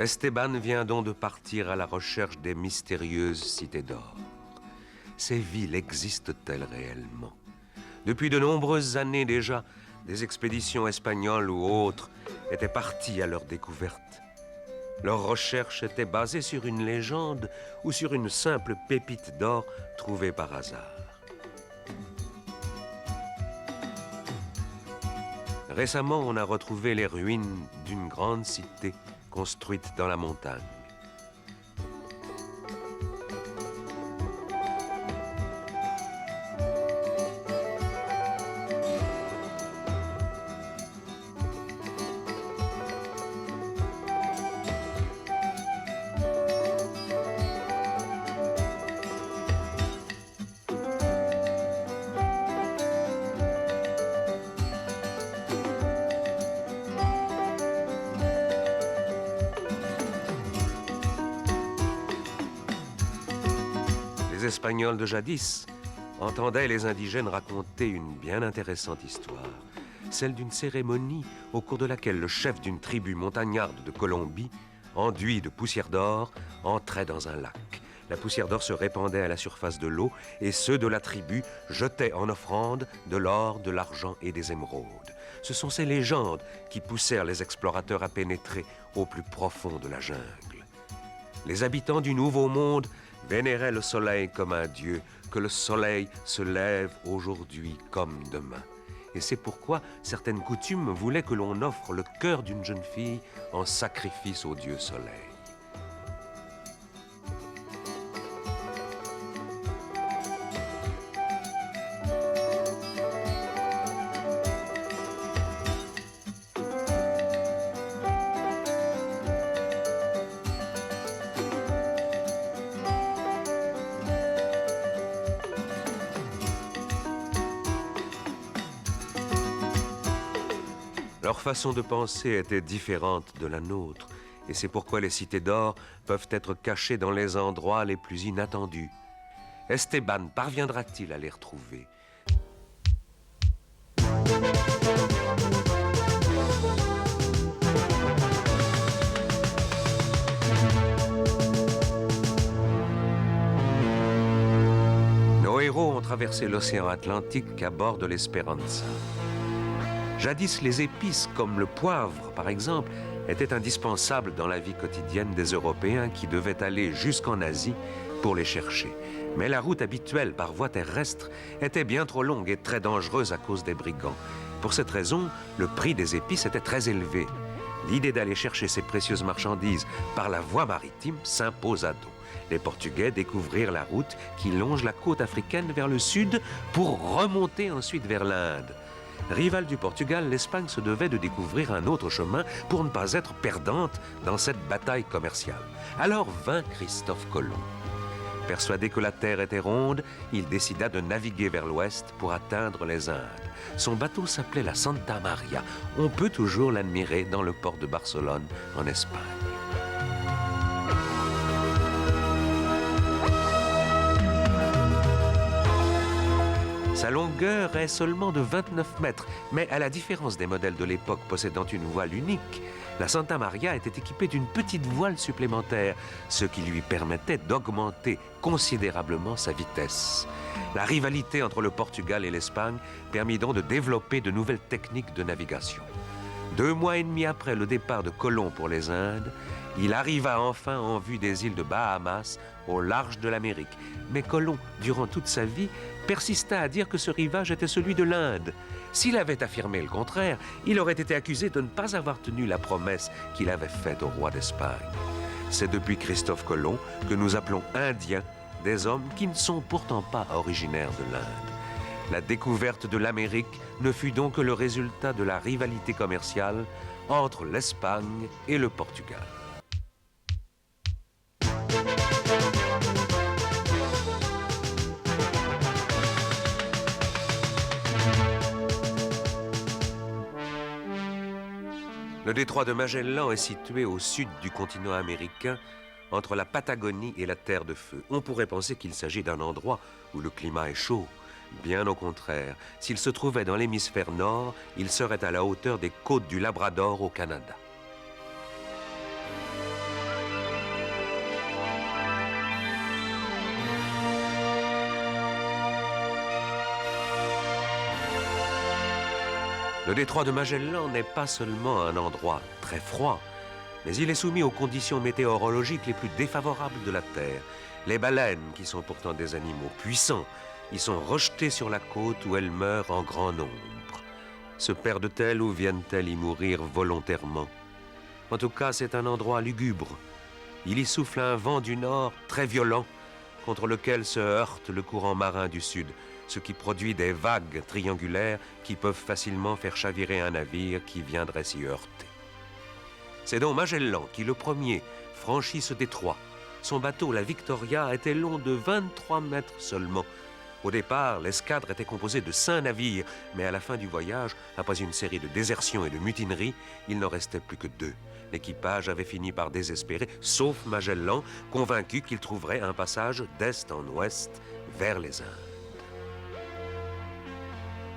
Esteban vient donc de partir à la recherche des mystérieuses cités d'or. Ces villes existent-elles réellement? Depuis de nombreuses années déjà, des expéditions espagnoles ou autres étaient parties à leur découverte. Leurs recherches étaient basées sur une légende ou sur une simple pépite d'or trouvée par hasard. Récemment, on a retrouvé les ruines d'une grande cité construite dans la montagne. Les Espagnols de jadis entendaient les indigènes raconter une bien intéressante histoire, celle d'une cérémonie au cours de laquelle le chef d'une tribu montagnarde de Colombie, enduit de poussière d'or, entrait dans un lac. La poussière d'or se répandait à la surface de l'eau et ceux de la tribu jetaient en offrande de l'or, de l'argent et des émeraudes. Ce sont ces légendes qui poussèrent les explorateurs à pénétrer au plus profond de la jungle. Les habitants du Nouveau Monde vénéraient le soleil comme un dieu, que le soleil se lève aujourd'hui comme demain. Et c'est pourquoi certaines coutumes voulaient que l'on offre le cœur d'une jeune fille en sacrifice au dieu soleil. Leur façon de penser était différente de la nôtre, et c'est pourquoi les cités d'or peuvent être cachées dans les endroits les plus inattendus. Esteban parviendra-t-il à les retrouver? Nos héros ont traversé l'océan Atlantique à bord de l'Esperanza. Jadis, les épices, comme le poivre par exemple, étaient indispensables dans la vie quotidienne des Européens qui devaient aller jusqu'en Asie pour les chercher. Mais la route habituelle par voie terrestre était bien trop longue et très dangereuse à cause des brigands. Pour cette raison, le prix des épices était très élevé. L'idée d'aller chercher ces précieuses marchandises par la voie maritime s'impose à dos. Les Portugais découvrirent la route qui longe la côte africaine vers le sud pour remonter ensuite vers l'Inde. Rivale du Portugal, l'Espagne se devait de découvrir un autre chemin pour ne pas être perdante dans cette bataille commerciale. Alors vint Christophe Colomb. Persuadé que la terre était ronde, il décida de naviguer vers l'ouest pour atteindre les Indes. Son bateau s'appelait la Santa Maria. On peut toujours l'admirer dans le port de Barcelone, en Espagne. Sa longueur est seulement de 29 mètres, mais à la différence des modèles de l'époque possédant une voile unique, la Santa Maria était équipée d'une petite voile supplémentaire, ce qui lui permettait d'augmenter considérablement sa vitesse. La rivalité entre le Portugal et l'Espagne permit donc de développer de nouvelles techniques de navigation. 2 mois et demi après le départ de Colomb pour les Indes, il arriva enfin en vue des îles de Bahamas, au large de l'Amérique. Mais Colomb, durant toute sa vie, persista à dire que ce rivage était celui de l'Inde. S'il avait affirmé le contraire, il aurait été accusé de ne pas avoir tenu la promesse qu'il avait faite au roi d'Espagne. C'est depuis Christophe Colomb que nous appelons Indiens des hommes qui ne sont pourtant pas originaires de l'Inde. La découverte de l'Amérique ne fut donc que le résultat de la rivalité commerciale entre l'Espagne et le Portugal. Le détroit de Magellan est situé au sud du continent américain, entre la Patagonie et la Terre de Feu. On pourrait penser qu'il s'agit d'un endroit où le climat est chaud. Bien au contraire, s'il se trouvait dans l'hémisphère nord, il serait à la hauteur des côtes du Labrador au Canada. Le détroit de Magellan n'est pas seulement un endroit très froid, mais il est soumis aux conditions météorologiques les plus défavorables de la Terre. Les baleines, qui sont pourtant des animaux puissants, y sont rejetées sur la côte où elles meurent en grand nombre. Se perdent-elles ou viennent-elles y mourir volontairement? En tout cas, c'est un endroit lugubre. Il y souffle un vent du nord très violent, contre lequel se heurte le courant marin du sud, ce qui produit des vagues triangulaires qui peuvent facilement faire chavirer un navire qui viendrait s'y heurter. C'est donc Magellan qui, le premier, franchit ce détroit. Son bateau, la Victoria, était long de 23 mètres seulement. Au départ, l'escadre était composée de 5 navires, mais à la fin du voyage, après une série de désertions et de mutineries, il n'en restait plus que 2. L'équipage avait fini par désespérer, sauf Magellan, convaincu qu'il trouverait un passage d'est en ouest vers les Indes.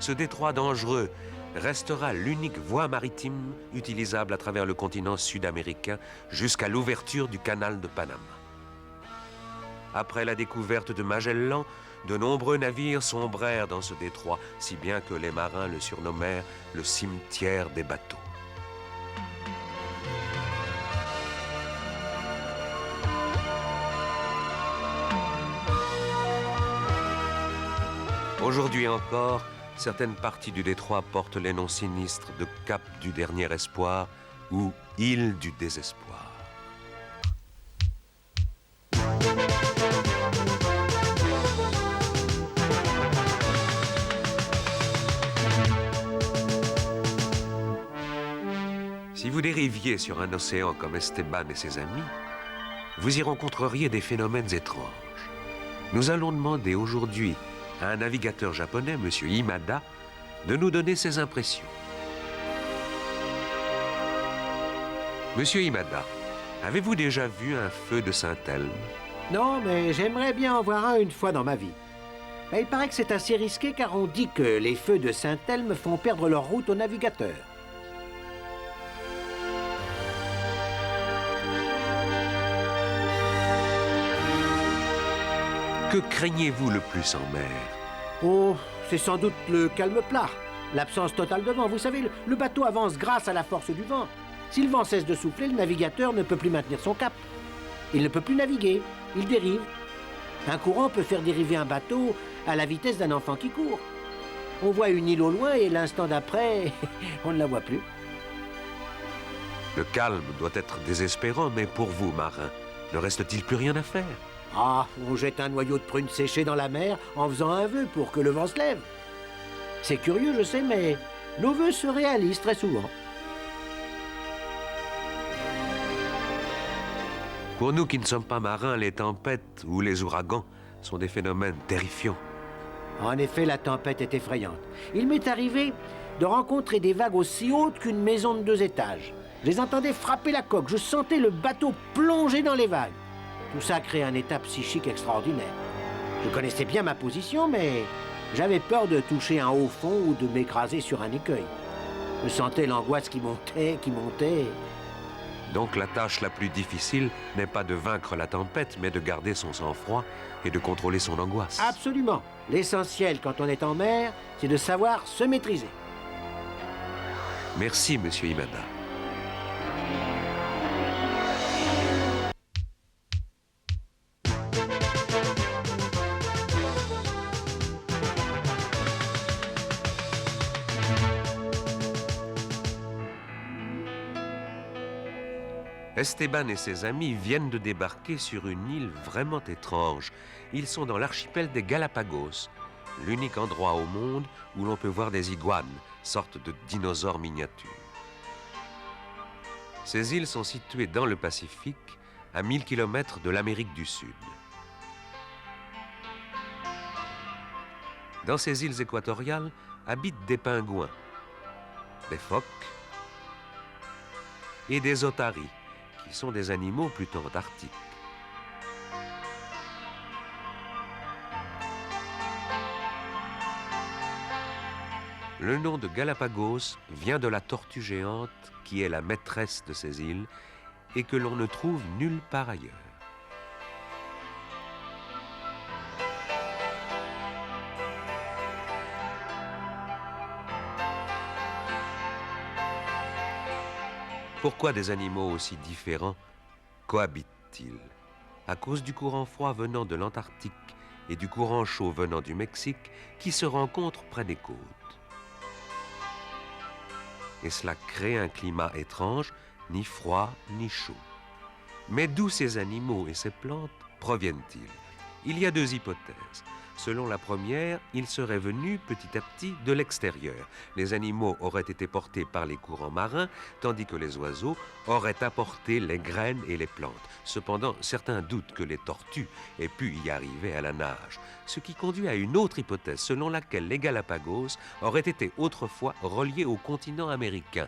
Ce détroit dangereux restera l'unique voie maritime utilisable à travers le continent sud-américain jusqu'à l'ouverture du canal de Panama. Après la découverte de Magellan, de nombreux navires sombrèrent dans ce détroit, si bien que les marins le surnommèrent le cimetière des bateaux. Aujourd'hui encore, certaines parties du détroit portent les noms sinistres de Cap du Dernier Espoir ou Île du Désespoir. Si vous dériviez sur un océan comme Esteban et ses amis, vous y rencontreriez des phénomènes étranges. Nous allons demander aujourd'hui à un navigateur japonais, M. Imada, de nous donner ses impressions. Monsieur Imada, avez-vous déjà vu un feu de Saint-Elme? Non, mais j'aimerais bien en voir un une fois dans ma vie. Mais il paraît que c'est assez risqué car on dit que les feux de Saint-Elme font perdre leur route aux navigateurs. Que craignez-vous le plus en mer? Oh, c'est sans doute le calme plat. L'absence totale de vent. Vous savez, le bateau avance grâce à la force du vent. Si le vent cesse de souffler, le navigateur ne peut plus maintenir son cap. Il ne peut plus naviguer. Il dérive. Un courant peut faire dériver un bateau à la vitesse d'un enfant qui court. On voit une île au loin et l'instant d'après, on ne la voit plus. Le calme doit être désespérant, mais pour vous, marins, ne reste-t-il plus rien à faire? Ah, on jette un noyau de prune séchée dans la mer en faisant un vœu pour que le vent se lève. C'est curieux, je sais, mais nos vœux se réalisent très souvent. Pour nous qui ne sommes pas marins, les tempêtes ou les ouragans sont des phénomènes terrifiants. En effet, la tempête est effrayante. Il m'est arrivé de rencontrer des vagues aussi hautes qu'une maison de 2 étages. Je les entendais frapper la coque, je sentais le bateau plonger dans les vagues. Tout ça crée un état psychique extraordinaire. Je connaissais bien ma position, mais j'avais peur de toucher un haut fond ou de m'écraser sur un écueil. Je sentais l'angoisse qui montait, qui montait. Donc la tâche la plus difficile n'est pas de vaincre la tempête, mais de garder son sang-froid et de contrôler son angoisse. Absolument. L'essentiel quand on est en mer, c'est de savoir se maîtriser. Merci, Monsieur Imada. Esteban et ses amis viennent de débarquer sur une île vraiment étrange. Ils sont dans l'archipel des Galapagos, l'unique endroit au monde où l'on peut voir des iguanes, sorte de dinosaures miniatures. Ces îles sont situées dans le Pacifique, à 1000 km de l'Amérique du Sud. Dans ces îles équatoriales habitent des pingouins, des phoques et des otaries, qui sont des animaux plutôt antarctiques. Le nom de Galapagos vient de la tortue géante qui est la maîtresse de ces îles et que l'on ne trouve nulle part ailleurs. Pourquoi des animaux aussi différents cohabitent-ils? À cause du courant froid venant de l'Antarctique et du courant chaud venant du Mexique qui se rencontrent près des côtes. Et cela crée un climat étrange, ni froid ni chaud. Mais d'où ces animaux et ces plantes proviennent-ils? Il y a deux hypothèses. Selon la première, ils seraient venus petit à petit de l'extérieur. Les animaux auraient été portés par les courants marins, tandis que les oiseaux auraient apporté les graines et les plantes. Cependant, certains doutent que les tortues aient pu y arriver à la nage, ce qui conduit à une autre hypothèse, selon laquelle les Galapagos auraient été autrefois reliés au continent américain.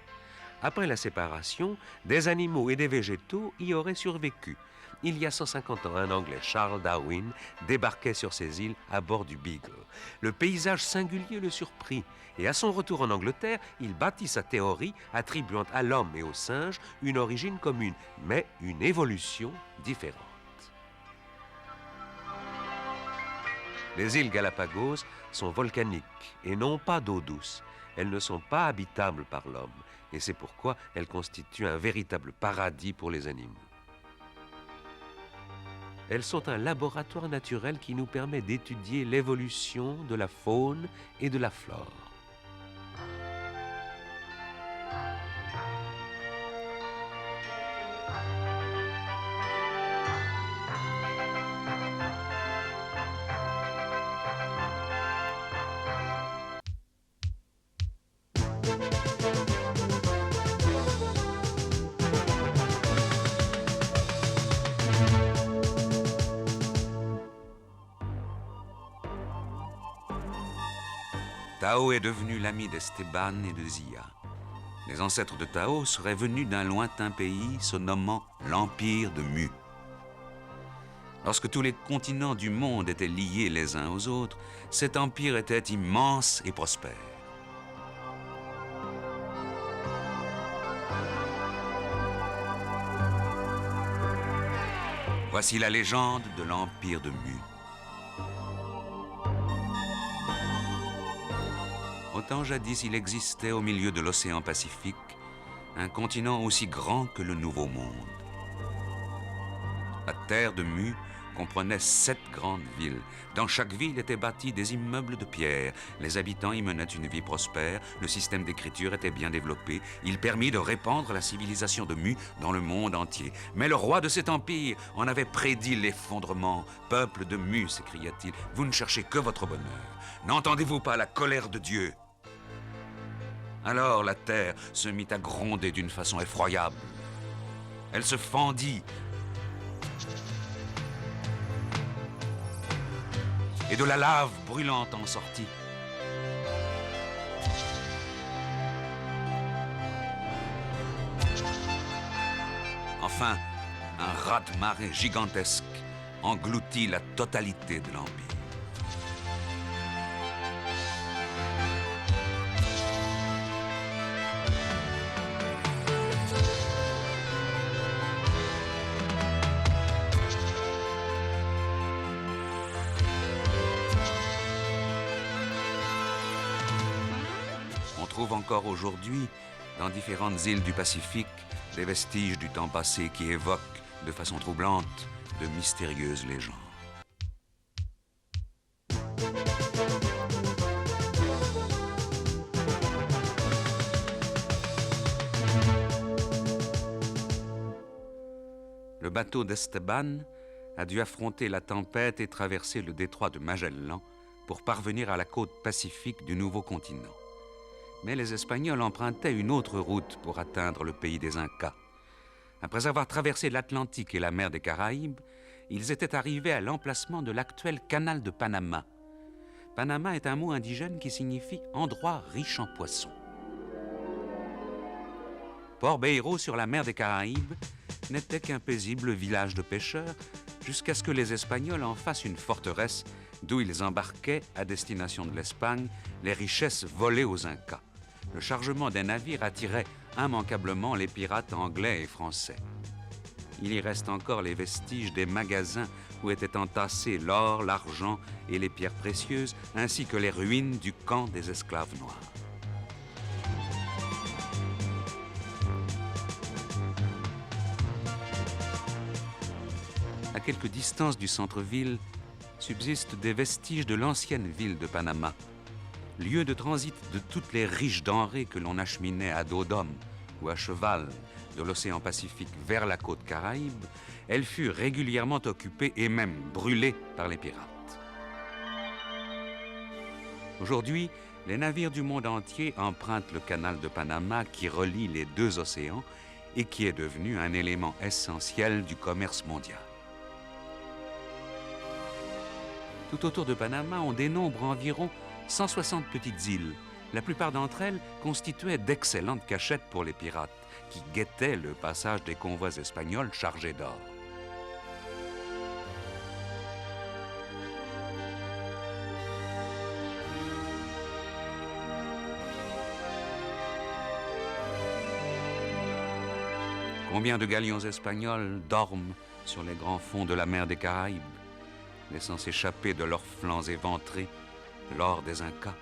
Après la séparation, des animaux et des végétaux y auraient survécu. Il y a 150 ans, un Anglais, Charles Darwin, débarquait sur ces îles à bord du Beagle. Le paysage singulier le surprit, et à son retour en Angleterre, il bâtit sa théorie attribuant à l'homme et aux singes une origine commune, mais une évolution différente. Les îles Galapagos sont volcaniques et n'ont pas d'eau douce. Elles ne sont pas habitables par l'homme, et c'est pourquoi elles constituent un véritable paradis pour les animaux. Elles sont un laboratoire naturel qui nous permet d'étudier l'évolution de la faune et de la flore. Tao est devenu l'ami d'Esteban et de Zia. Les ancêtres de Tao seraient venus d'un lointain pays se nommant l'Empire de Mu. Lorsque tous les continents du monde étaient liés les uns aux autres, cet empire était immense et prospère. Voici la légende de l'Empire de Mu. Autant jadis il existait au milieu de l'océan Pacifique un continent aussi grand que le Nouveau Monde. La terre de Mu comprenait 7 grandes villes. Dans chaque ville étaient bâtis des immeubles de pierre. Les habitants y menaient une vie prospère, le système d'écriture était bien développé, il permit de répandre la civilisation de Mu dans le monde entier. Mais le roi de cet empire en avait prédit l'effondrement. « Peuple de Mu », s'écria-t-il, « vous ne cherchez que votre bonheur. N'entendez-vous pas la colère de Dieu ?» Alors la terre se mit à gronder d'une façon effroyable. Elle se fendit. Et de la lave brûlante en sortit. Enfin, un raz-de-marée gigantesque engloutit la totalité de l'Empire. On trouve encore aujourd'hui, dans différentes îles du Pacifique, des vestiges du temps passé qui évoquent, de façon troublante, de mystérieuses légendes. Le bateau d'Esteban a dû affronter la tempête et traverser le détroit de Magellan pour parvenir à la côte pacifique du nouveau continent. Mais les Espagnols empruntaient une autre route pour atteindre le pays des Incas. Après avoir traversé l'Atlantique et la mer des Caraïbes, ils étaient arrivés à l'emplacement de l'actuel canal de Panama. Panama est un mot indigène qui signifie « endroit riche en poissons ». Port Beiro, sur la mer des Caraïbes, n'était qu'un paisible village de pêcheurs jusqu'à ce que les Espagnols en fassent une forteresse d'où ils embarquaient, à destination de l'Espagne, les richesses volées aux Incas. Le chargement des navires attirait immanquablement les pirates anglais et français. Il y reste encore les vestiges des magasins où étaient entassés l'or, l'argent et les pierres précieuses, ainsi que les ruines du camp des esclaves noirs. À quelque distance du centre-ville, subsistent des vestiges de l'ancienne ville de Panama, lieu de transit de toutes les riches denrées que l'on acheminait à dos d'homme ou à cheval de l'océan Pacifique vers la côte Caraïbe. Elle fut régulièrement occupée et même brûlée par les pirates. Aujourd'hui, les navires du monde entier empruntent le canal de Panama qui relie les deux océans et qui est devenu un élément essentiel du commerce mondial. Tout autour de Panama, on dénombre environ 160 petites îles. La plupart d'entre elles constituaient d'excellentes cachettes pour les pirates qui guettaient le passage des convois espagnols chargés d'or. Combien de galions espagnols dorment sur les grands fonds de la mer des Caraïbes, laissant s'échapper de leurs flancs éventrés l'or des Incas.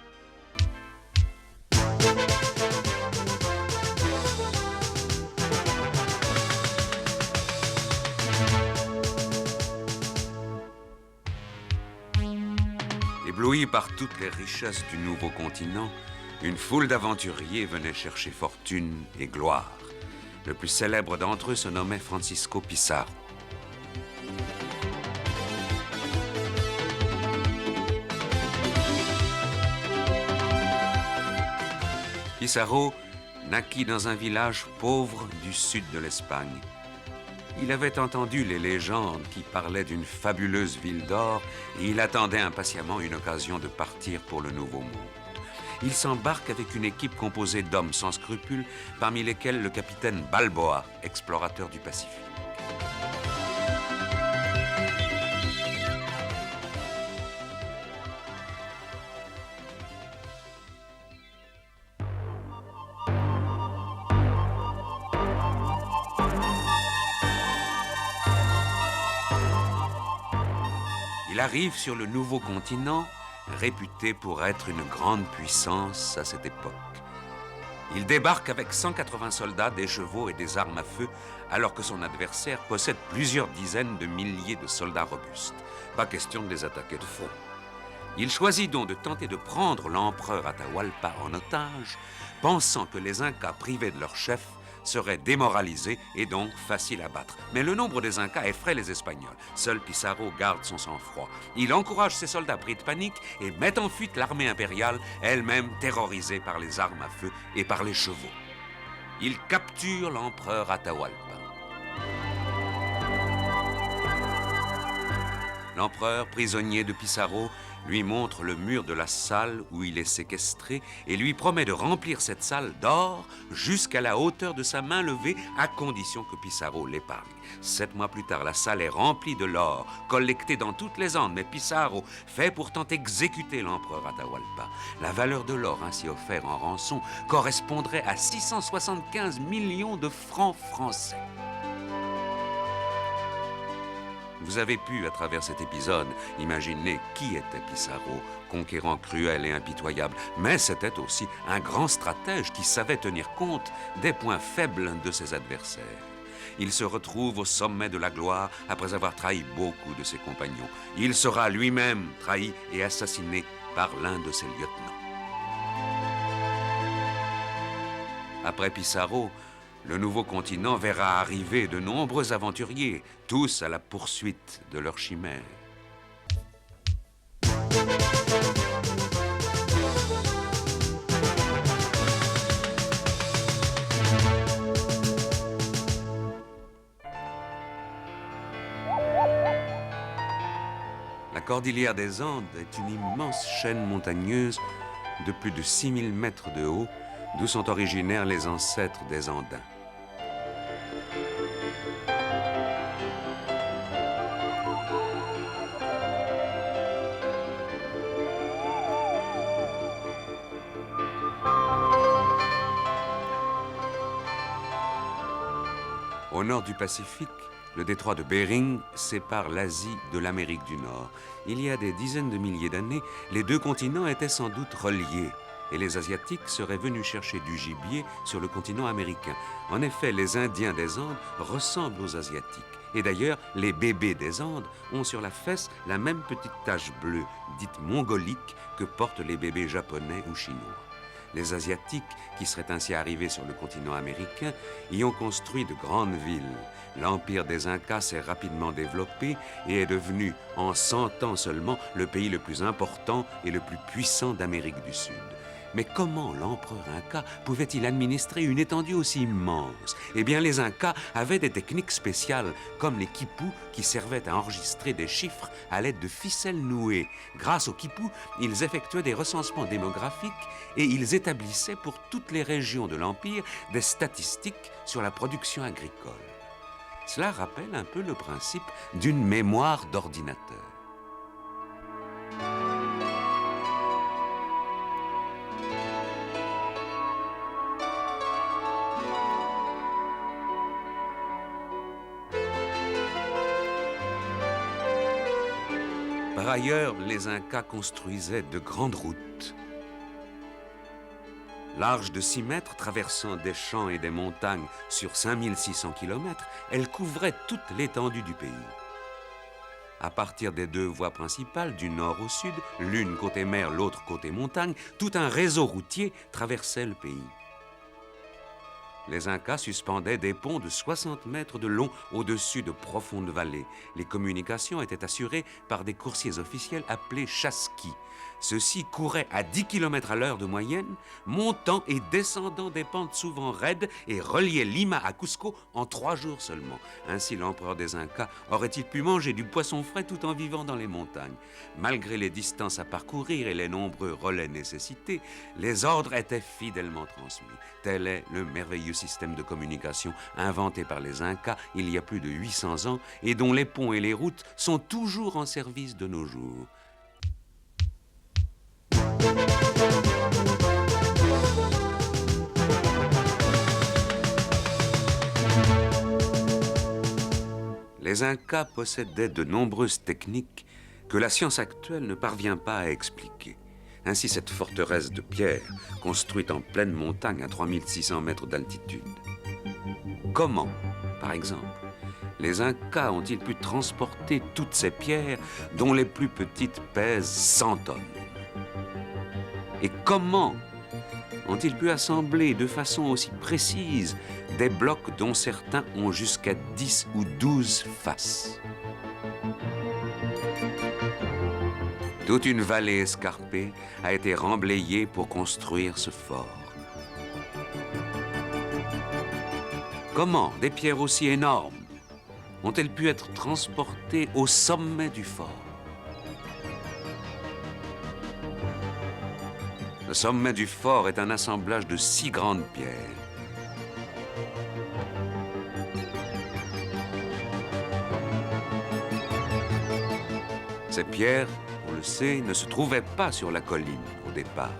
Éblouis par toutes les richesses du nouveau continent, une foule d'aventuriers venait chercher fortune et gloire. Le plus célèbre d'entre eux se nommait Francisco Pizarro. Pizarro naquit dans un village pauvre du sud de l'Espagne. Il avait entendu les légendes qui parlaient d'une fabuleuse ville d'or et il attendait impatiemment une occasion de partir pour le Nouveau Monde. Il s'embarque avec une équipe composée d'hommes sans scrupules, parmi lesquels le capitaine Balboa, explorateur du Pacifique. Il arrive sur le nouveau continent, réputé pour être une grande puissance à cette époque. Il débarque avec 180 soldats, des chevaux et des armes à feu, alors que son adversaire possède plusieurs dizaines de milliers de soldats robustes. Pas question de les attaquer de front. Il choisit donc de tenter de prendre l'empereur Atahualpa en otage, pensant que les Incas privés de leur chef seraient démoralisés et donc faciles à battre. Mais le nombre des Incas effraie les Espagnols. Seul Pizarro garde son sang-froid. Il encourage ses soldats pris de panique et met en fuite l'armée impériale, elle-même terrorisée par les armes à feu et par les chevaux. Il capture l'empereur Atahualpa. L'empereur, prisonnier de Pizarro, lui montre le mur de la salle où il est séquestré et lui promet de remplir cette salle d'or jusqu'à la hauteur de sa main levée, à condition que Pizarro l'épargne. 7 mois plus tard, la salle est remplie de l'or, collecté dans toutes les Andes, mais Pizarro fait pourtant exécuter l'empereur Atahualpa. La valeur de l'or ainsi offert en rançon correspondrait à 675 millions de francs français. Vous avez pu, à travers cet épisode, imaginer qui était Pizarro, conquérant cruel et impitoyable. Mais c'était aussi un grand stratège qui savait tenir compte des points faibles de ses adversaires. Il se retrouve au sommet de la gloire après avoir trahi beaucoup de ses compagnons. Il sera lui-même trahi et assassiné par l'un de ses lieutenants. Après Pizarro, le nouveau continent verra arriver de nombreux aventuriers, tous à la poursuite de leurs chimères. La cordillère des Andes est une immense chaîne montagneuse de plus de 6000 mètres de haut, d'où sont originaires les ancêtres des Andins. Au nord du Pacifique, le détroit de Bering sépare l'Asie de l'Amérique du Nord. Il y a des dizaines de milliers d'années, les deux continents étaient sans doute reliés. et les Asiatiques seraient venus chercher du gibier sur le continent américain. En effet, les Indiens des Andes ressemblent aux Asiatiques. Et d'ailleurs, les bébés des Andes ont sur la fesse la même petite tache bleue, dite mongolique, que portent les bébés japonais ou chinois. Les Asiatiques, qui seraient ainsi arrivés sur le continent américain, y ont construit de grandes villes. L'empire des Incas s'est rapidement développé et est devenu, en 100 ans seulement, le pays le plus important et le plus puissant d'Amérique du Sud. Mais comment l'empereur Inca pouvait-il administrer une étendue aussi immense? Eh bien, les Incas avaient des techniques spéciales, comme les quipus qui servaient à enregistrer des chiffres à l'aide de ficelles nouées. Grâce aux quipus, ils effectuaient des recensements démographiques et ils établissaient pour toutes les régions de l'Empire des statistiques sur la production agricole. Cela rappelle un peu le principe d'une mémoire d'ordinateur. Par ailleurs, les Incas construisaient de grandes routes. Larges de 6 mètres, traversant des champs et des montagnes sur 5600 km, elles couvraient toute l'étendue du pays. À partir des 2 voies principales, du nord au sud, l'une côté mer, l'autre côté montagne, tout un réseau routier traversait le pays. Les Incas suspendaient des ponts de 60 mètres de long au-dessus de profondes vallées. Les communications étaient assurées par des coursiers officiels appelés chasquis. Ceux-ci couraient à 10 km à l'heure de moyenne, montant et descendant des pentes souvent raides et reliaient Lima à Cusco en 3 jours seulement. Ainsi, l'empereur des Incas aurait-il pu manger du poisson frais tout en vivant dans les montagnes. Malgré les distances à parcourir et les nombreux relais nécessités, les ordres étaient fidèlement transmis. Tel est le merveilleux système de communication inventé par les Incas il y a plus de 800 ans et dont les ponts et les routes sont toujours en service de nos jours. Les Incas possédaient de nombreuses techniques que la science actuelle ne parvient pas à expliquer. Ainsi, cette forteresse de pierre, construite en pleine montagne à 3600 mètres d'altitude. Comment, par exemple, les Incas ont-ils pu transporter toutes ces pierres dont les plus petites pèsent 100 tonnes? Et comment ont-ils pu assembler de façon aussi précise des blocs dont certains ont jusqu'à 10 ou 12 faces? Toute une vallée escarpée a été remblayée pour construire ce fort. Comment des pierres aussi énormes ont-elles pu être transportées au sommet du fort? Le sommet du fort est un assemblage de 6 grandes pierres. Ces pierres, on le sait, ne se trouvaient pas sur la colline au départ.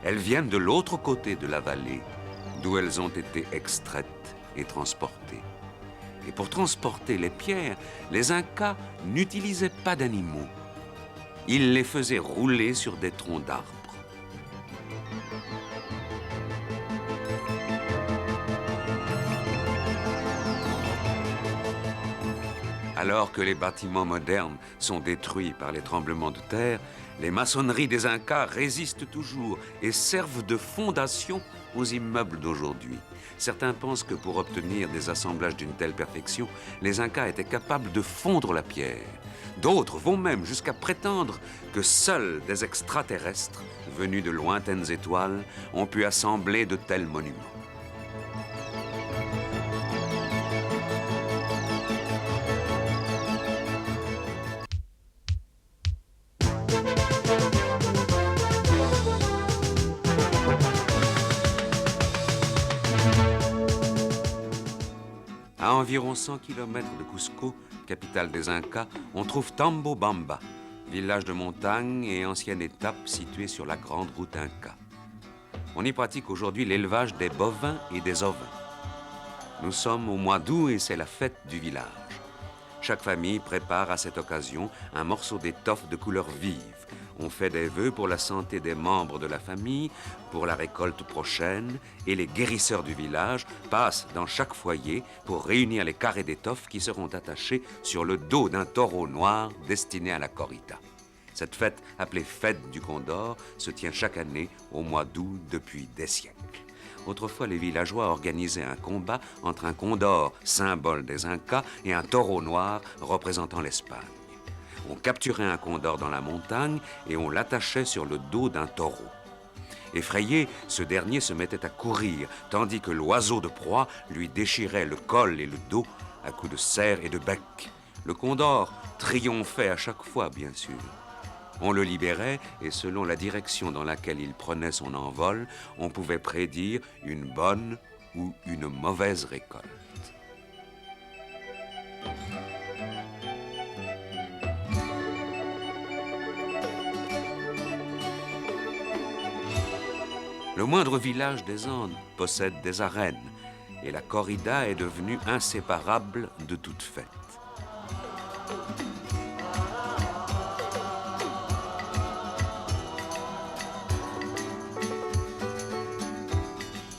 Elles viennent de l'autre côté de la vallée, d'où elles ont été extraites et transportées. Et pour transporter les pierres, les Incas n'utilisaient pas d'animaux. Ils les faisaient rouler sur des troncs d'arbres. Alors que les bâtiments modernes sont détruits par les tremblements de terre, les maçonneries des Incas résistent toujours et servent de fondation aux immeubles d'aujourd'hui. Certains pensent que pour obtenir des assemblages d'une telle perfection, les Incas étaient capables de fondre la pierre. D'autres vont même jusqu'à prétendre que seuls des extraterrestres, venus de lointaines étoiles, ont pu assembler de tels monuments. À environ 100 km de Cusco, capitale des Incas, on trouve Tambobamba, village de montagne et ancienne étape située sur la grande route Inca. On y pratique aujourd'hui l'élevage des bovins et des ovins. Nous sommes au mois d'août et c'est la fête du village. Chaque famille prépare à cette occasion un morceau d'étoffe de couleur vive. On fait des vœux pour la santé des membres de la famille, pour la récolte prochaine, et les guérisseurs du village passent dans chaque foyer pour réunir les carrés d'étoffe qui seront attachés sur le dos d'un taureau noir destiné à la corrida. Cette fête, appelée Fête du Condor, se tient chaque année au mois d'août depuis des siècles. Autrefois, les villageois organisaient un combat entre un condor, symbole des Incas, et un taureau noir représentant l'Espagne. On capturait un condor dans la montagne et on l'attachait sur le dos d'un taureau. Effrayé, ce dernier se mettait à courir, tandis que l'oiseau de proie lui déchirait le col et le dos à coups de serre et de bec. Le condor triomphait à chaque fois, bien sûr. On le libérait et selon la direction dans laquelle il prenait son envol, on pouvait prédire une bonne ou une mauvaise récolte. Le moindre village des Andes possède des arènes et la corrida est devenue inséparable de toute fête.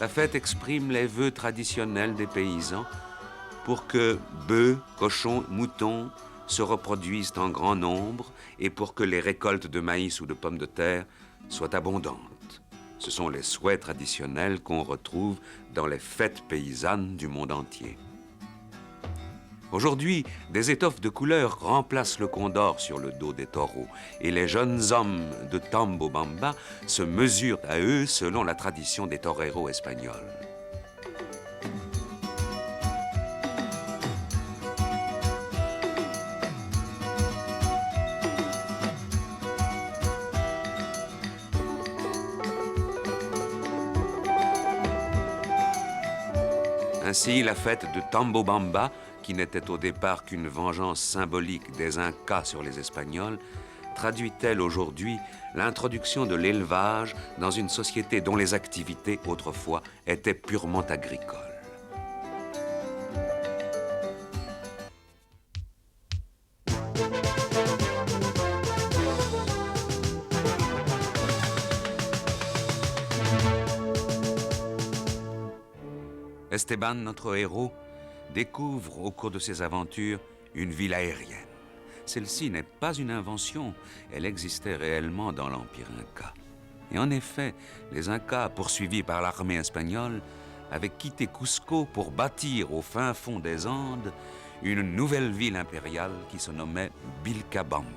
La fête exprime les vœux traditionnels des paysans pour que bœufs, cochons, moutons se reproduisent en grand nombre et pour que les récoltes de maïs ou de pommes de terre soient abondantes. Ce sont les souhaits traditionnels qu'on retrouve dans les fêtes paysannes du monde entier. Aujourd'hui, des étoffes de couleur remplacent le condor sur le dos des taureaux et les jeunes hommes de Tambobamba se mesurent à eux selon la tradition des toreros espagnols. Ainsi, la fête de Tambobamba, qui n'était au départ qu'une vengeance symbolique des Incas sur les Espagnols, traduit-elle aujourd'hui l'introduction de l'élevage dans une société dont les activités autrefois étaient purement agricoles. Esteban, notre héros, découvre au cours de ses aventures une ville aérienne. Celle-ci n'est pas une invention, elle existait réellement dans l'Empire Inca. Et en effet, les Incas, poursuivis par l'armée espagnole, avaient quitté Cusco pour bâtir au fin fond des Andes une nouvelle ville impériale qui se nommait Vilcabamba.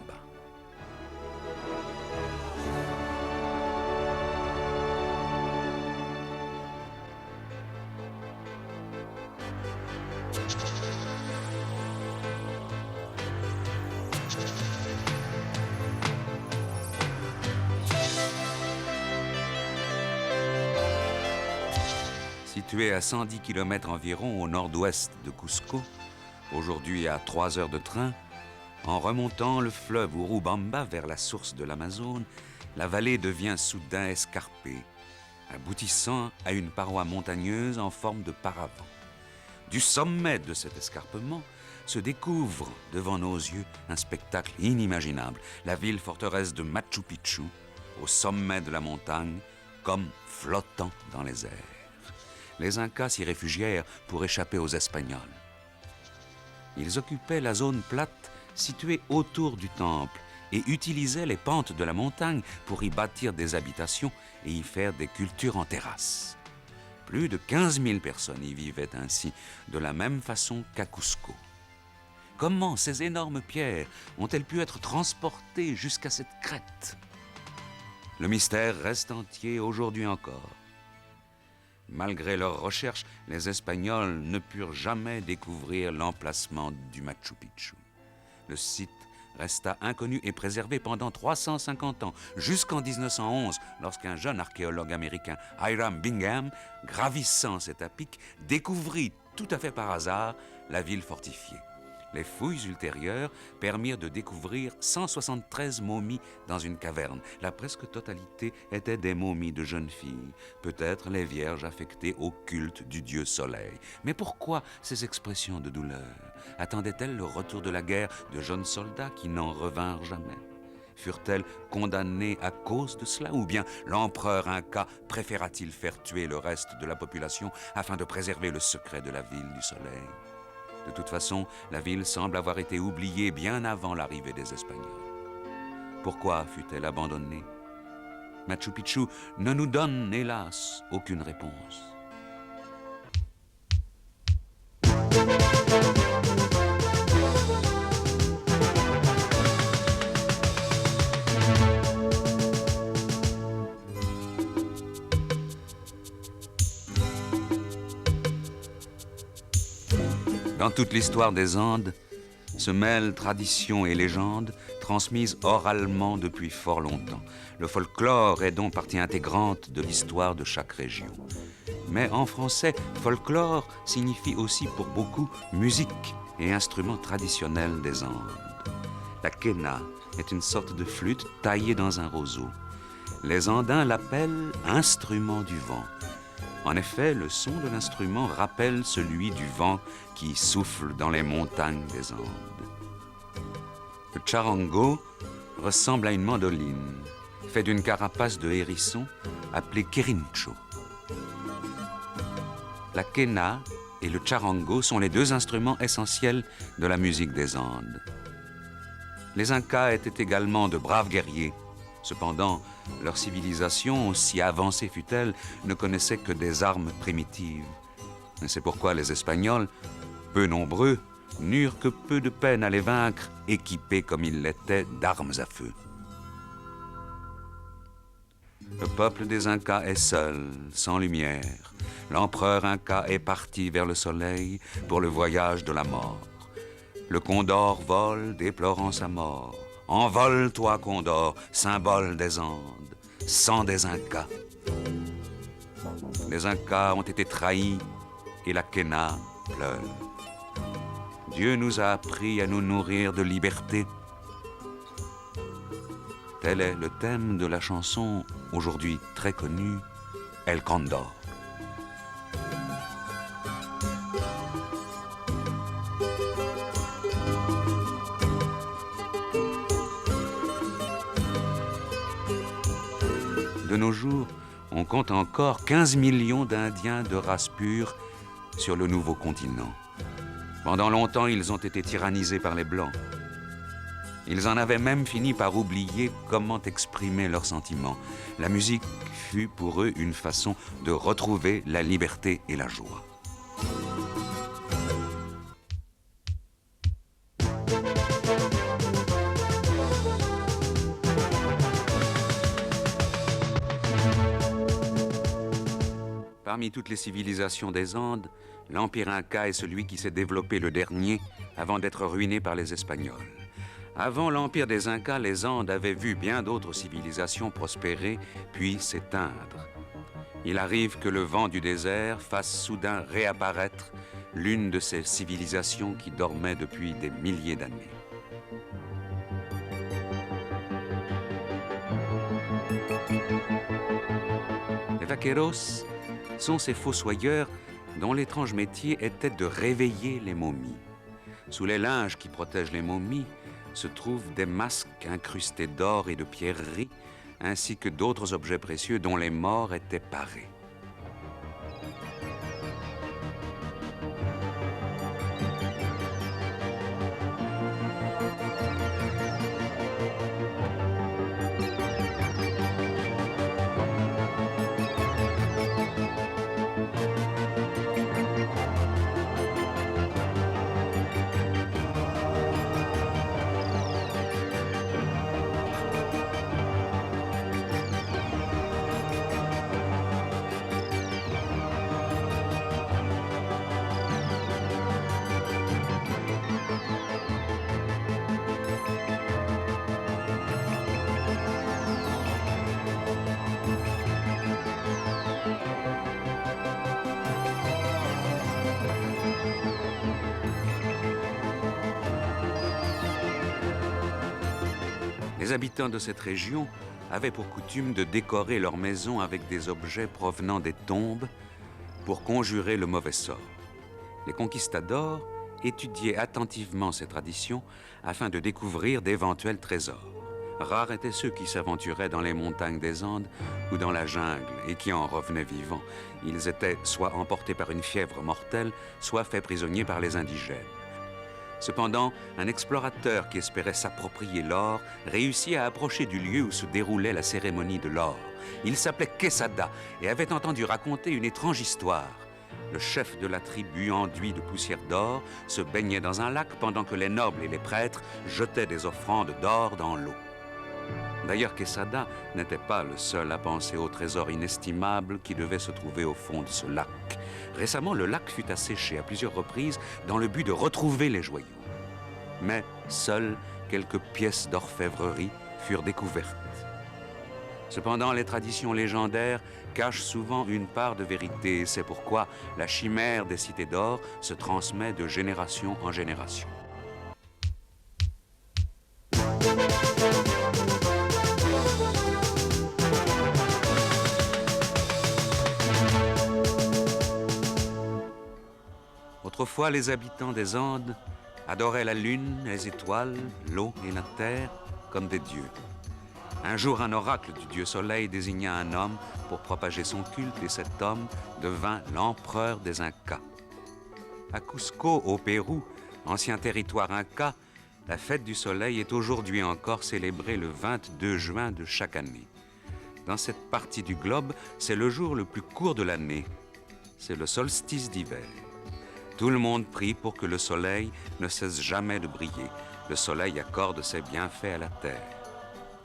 Située à 110 km environ au nord-ouest de Cusco, aujourd'hui à 3 heures de train, en remontant le fleuve Urubamba vers la source de l'Amazone, la vallée devient soudain escarpée, aboutissant à une paroi montagneuse en forme de paravent. Du sommet de cet escarpement se découvre devant nos yeux un spectacle inimaginable, la ville forteresse de Machu Picchu, au sommet de la montagne, comme flottant dans les airs. Les Incas s'y réfugièrent pour échapper aux Espagnols. Ils occupaient la zone plate située autour du temple et utilisaient les pentes de la montagne pour y bâtir des habitations et y faire des cultures en terrasse. Plus de 15 000 personnes y vivaient ainsi, de la même façon qu'à Cusco. Comment ces énormes pierres ont-elles pu être transportées jusqu'à cette crête? Le mystère reste entier aujourd'hui encore. Malgré leurs recherches, les Espagnols ne purent jamais découvrir l'emplacement du Machu Picchu. Le site resta inconnu et préservé pendant 350 ans, jusqu'en 1911, lorsqu'un jeune archéologue américain, Hiram Bingham, gravissant cet à pic, découvrit tout à fait par hasard la ville fortifiée. Les fouilles ultérieures permirent de découvrir 173 momies dans une caverne. La presque totalité étaient des momies de jeunes filles, peut-être les vierges affectées au culte du dieu soleil. Mais pourquoi ces expressions de douleur? Attendaient-elles le retour de la guerre de jeunes soldats qui n'en revinrent jamais? furent-elles condamnées à cause de cela? Ou bien l'empereur Inca préféra-t-il faire tuer le reste de la population afin de préserver le secret de la ville du soleil? De toute façon, la ville semble avoir été oubliée bien avant l'arrivée des Espagnols. Pourquoi fut-elle abandonnée? Machu Picchu ne nous donne, hélas, aucune réponse. Dans toute l'histoire des Andes, se mêlent tradition et légende transmises oralement depuis fort longtemps. Le folklore est donc partie intégrante de l'histoire de chaque région. Mais en français, folklore signifie aussi pour beaucoup musique et instrument traditionnel des Andes. La quena est une sorte de flûte taillée dans un roseau. Les Andins l'appellent instrument du vent. En effet, le son de l'instrument rappelle celui du vent qui souffle dans les montagnes des Andes. Le charango ressemble à une mandoline, fait d'une carapace de hérisson appelée querincho. La quena et le charango sont les deux instruments essentiels de la musique des Andes. Les Incas étaient également de braves guerriers. Cependant, leur civilisation, aussi avancée fût-elle, ne connaissait que des armes primitives. Et c'est pourquoi les Espagnols, peu nombreux, n'eurent que peu de peine à les vaincre, équipés comme ils l'étaient d'armes à feu. Le peuple des Incas est seul, sans lumière. L'empereur Inca est parti vers le soleil pour le voyage de la mort. Le condor vole, déplorant sa mort. Envole-toi, condor, symbole des Andes, sang des Incas. Les Incas ont été trahis et la quena pleure. Dieu nous a appris à nous nourrir de liberté. Tel est le thème de la chanson, aujourd'hui très connue, El Condor. De nos jours, on compte encore 15 millions d'Indiens de race pure sur le nouveau continent. Pendant longtemps, ils ont été tyrannisés par les Blancs. Ils en avaient même fini par oublier comment exprimer leurs sentiments. La musique fut pour eux une façon de retrouver la liberté et la joie. Parmi toutes les civilisations des Andes, l'Empire Inca est celui qui s'est développé le dernier avant d'être ruiné par les Espagnols. Avant l'Empire des Incas, les Andes avaient vu bien d'autres civilisations prospérer puis s'éteindre. Il arrive que le vent du désert fasse soudain réapparaître l'une de ces civilisations qui dormaient depuis des milliers d'années. Les vaqueros sont ces fossoyeurs dont l'étrange métier était de réveiller les momies. Sous les linges qui protègent les momies se trouvent des masques incrustés d'or et de pierreries, ainsi que d'autres objets précieux dont les morts étaient parés. Les habitants de cette région avaient pour coutume de décorer leurs maisons avec des objets provenant des tombes pour conjurer le mauvais sort. Les conquistadors étudiaient attentivement ces traditions afin de découvrir d'éventuels trésors. Rares étaient ceux qui s'aventuraient dans les montagnes des Andes ou dans la jungle et qui en revenaient vivants. Ils étaient soit emportés par une fièvre mortelle, soit faits prisonniers par les indigènes. Cependant, un explorateur qui espérait s'approprier l'or réussit à approcher du lieu où se déroulait la cérémonie de l'or. Il s'appelait Quesada et avait entendu raconter une étrange histoire. Le chef de la tribu, enduit de poussière d'or, se baignait dans un lac pendant que les nobles et les prêtres jetaient des offrandes d'or dans l'eau. D'ailleurs, Quesada n'était pas le seul à penser au trésor inestimable qui devait se trouver au fond de ce lac. Récemment, le lac fut asséché à plusieurs reprises dans le but de retrouver les joyaux. Mais seules quelques pièces d'orfèvrerie furent découvertes. Cependant, les traditions légendaires cachent souvent une part de vérité. C'est pourquoi la chimère des cités d'or se transmet de génération en génération. Autrefois, les habitants des Andes adoraient la lune, les étoiles, l'eau et la terre comme des dieux. Un jour, un oracle du dieu Soleil désigna un homme pour propager son culte et cet homme devint l'empereur des Incas. À Cusco, au Pérou, ancien territoire Inca, la fête du Soleil est aujourd'hui encore célébrée le 22 juin de chaque année. Dans cette partie du globe, c'est le jour le plus court de l'année. C'est le solstice d'hiver. Tout le monde prie pour que le soleil ne cesse jamais de briller. Le soleil accorde ses bienfaits à la terre.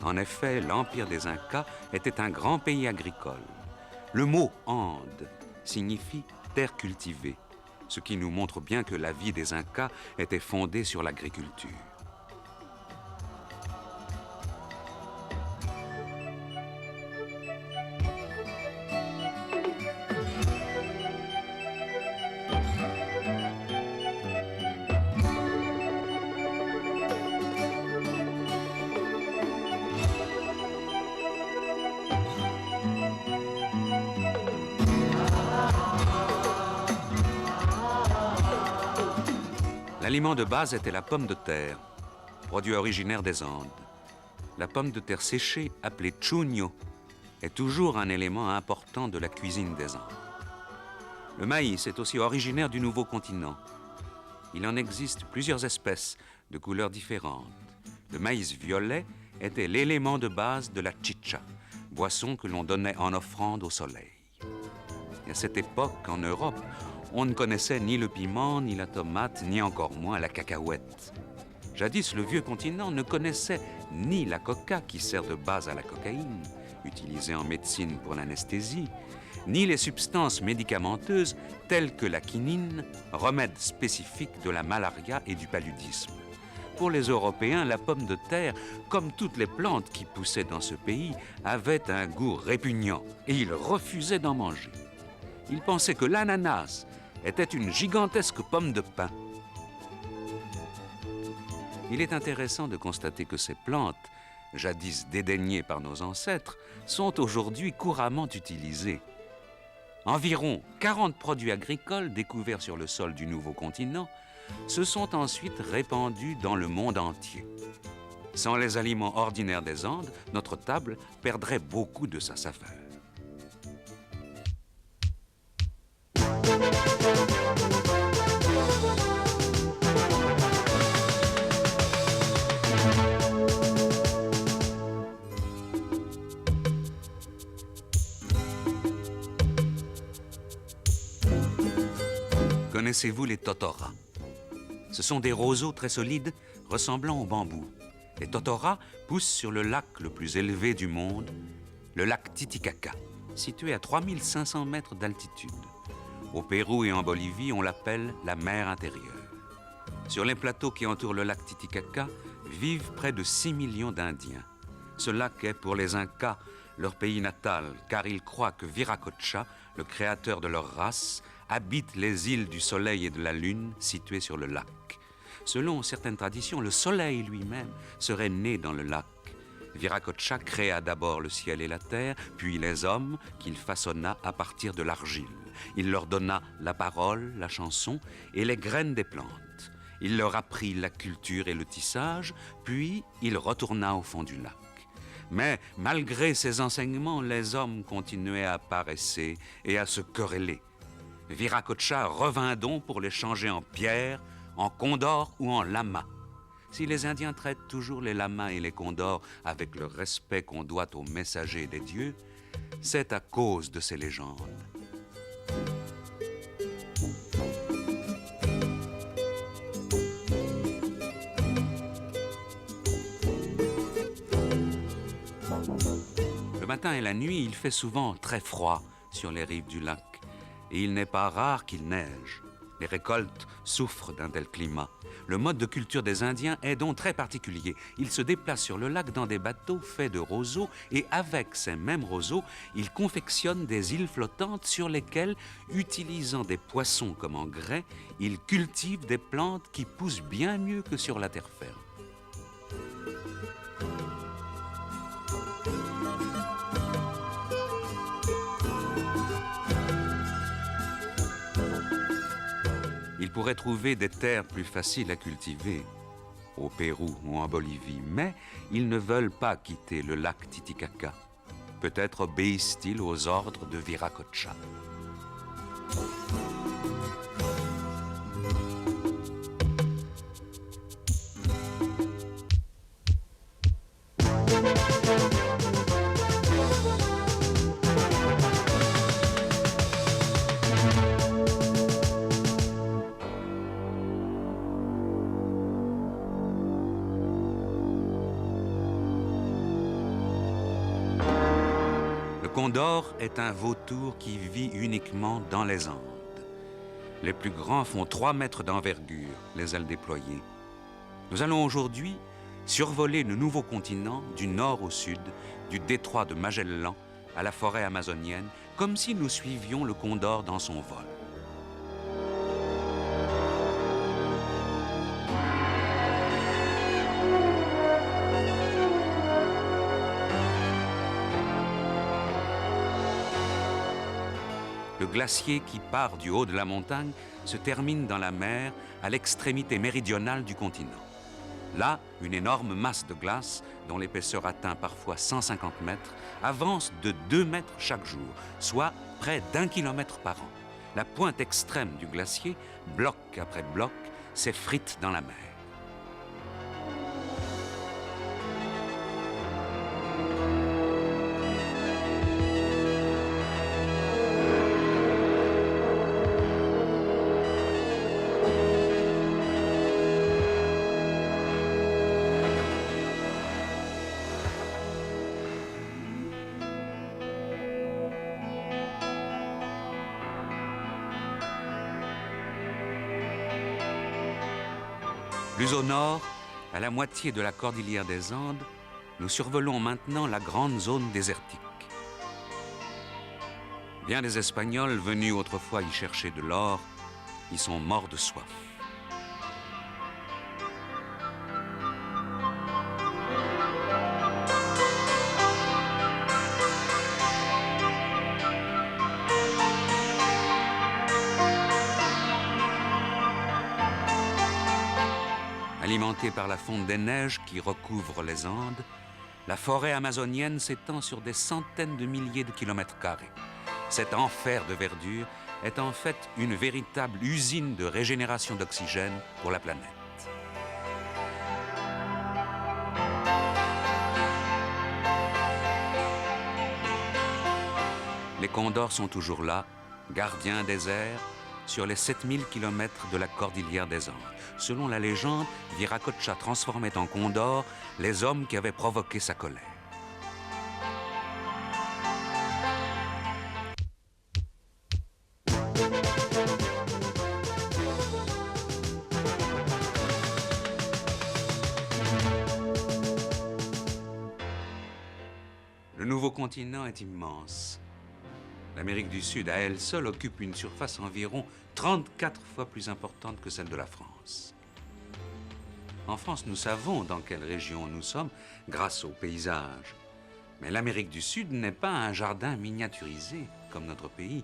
En effet, l'empire des Incas était un grand pays agricole. Le mot « Ande » signifie « terre cultivée », ce qui nous montre bien que la vie des Incas était fondée sur l'agriculture. L'aliment de base était la pomme de terre, produit originaire des Andes. La pomme de terre séchée, appelée chuño, est toujours un élément important de la cuisine des Andes. Le maïs est aussi originaire du nouveau continent. Il en existe plusieurs espèces de couleurs différentes. Le maïs violet était l'élément de base de la chicha, boisson que l'on donnait en offrande au soleil. Et à cette époque, en Europe, on ne connaissait ni le piment, ni la tomate, ni encore moins la cacahuète. Jadis, le vieux continent ne connaissait ni la coca, qui sert de base à la cocaïne, utilisée en médecine pour l'anesthésie, ni les substances médicamenteuses telles que la quinine, remède spécifique de la malaria et du paludisme. Pour les Européens, la pomme de terre, comme toutes les plantes qui poussaient dans ce pays, avait un goût répugnant et ils refusaient d'en manger. Ils pensaient que l'ananas était une gigantesque pomme de pin. Il est intéressant de constater que ces plantes, jadis dédaignées par nos ancêtres, sont aujourd'hui couramment utilisées. Environ 40 produits agricoles découverts sur le sol du nouveau continent se sont ensuite répandus dans le monde entier. Sans les aliments ordinaires des Andes, notre table perdrait beaucoup de sa saveur. Connaissez-vous les totoras? Ce sont des roseaux très solides ressemblant au bambou. Les totoras poussent sur le lac le plus élevé du monde, le lac Titicaca, situé à 3500 mètres d'altitude. Au Pérou et en Bolivie, on l'appelle la mer intérieure. Sur les plateaux qui entourent le lac Titicaca vivent près de 6 millions d'Indiens. Ce lac est pour les Incas leur pays natal, car ils croient que Viracocha, le créateur de leur race, habite les îles du Soleil et de la Lune situées sur le lac. Selon certaines traditions, le Soleil lui-même serait né dans le lac. Viracocha créa d'abord le ciel et la terre, puis les hommes qu'il façonna à partir de l'argile. Il leur donna la parole, la chanson et les graines des plantes. Il leur apprit la culture et le tissage, puis il retourna au fond du lac. Mais malgré ces enseignements, les hommes continuaient à paresser et à se quereller. Viracocha revint donc pour les changer en pierre, en condor ou en lama. Si les Indiens traitent toujours les lamas et les condors avec le respect qu'on doit aux messagers des dieux, c'est à cause de ces légendes. Le matin et la nuit, il fait souvent très froid sur les rives du lac. Et il n'est pas rare qu'il neige. Les récoltes souffrent d'un tel climat. Le mode de culture des Indiens est donc très particulier. Ils se déplacent sur le lac dans des bateaux faits de roseaux et avec ces mêmes roseaux, ils confectionnent des îles flottantes sur lesquelles, utilisant des poissons comme engrais, ils cultivent des plantes qui poussent bien mieux que sur la terre ferme. Ils pourraient trouver des terres plus faciles à cultiver, au Pérou ou en Bolivie, mais ils ne veulent pas quitter le lac Titicaca. Peut-être obéissent-ils aux ordres de Viracocha. Le condor est un vautour qui vit uniquement dans les Andes. Les plus grands font 3 mètres d'envergure, les ailes déployées. Nous allons aujourd'hui survoler le nouveau continent du nord au sud, du détroit de Magellan à la forêt amazonienne, comme si nous suivions le condor dans son vol. Le glacier qui part du haut de la montagne se termine dans la mer à l'extrémité méridionale du continent. Là, une énorme masse de glace, dont l'épaisseur atteint parfois 150 mètres, avance de 2 mètres chaque jour, soit près d'1 kilomètre par an. La pointe extrême du glacier, bloc après bloc, s'effrite dans la mer. Plus au nord, à la moitié de la cordillère des Andes, nous survolons maintenant la grande zone désertique. Bien des Espagnols venus autrefois y chercher de l'or, y sont morts de soif. Alimentée par la fonte des neiges qui recouvre les Andes, la forêt amazonienne s'étend sur des centaines de milliers de kilomètres carrés. Cet enfer de verdure est en fait une véritable usine de régénération d'oxygène pour la planète. Les condors sont toujours là, gardiens des airs, sur les 7000 km de la cordillère des Andes. Selon la légende, Viracocha transformait en condor les hommes qui avaient provoqué sa colère. Le nouveau continent est immense. L'Amérique du Sud, à elle seule, occupe une surface environ 34 fois plus importante que celle de la France. En France, nous savons dans quelle région nous sommes grâce aux paysages. Mais l'Amérique du Sud n'est pas un jardin miniaturisé comme notre pays.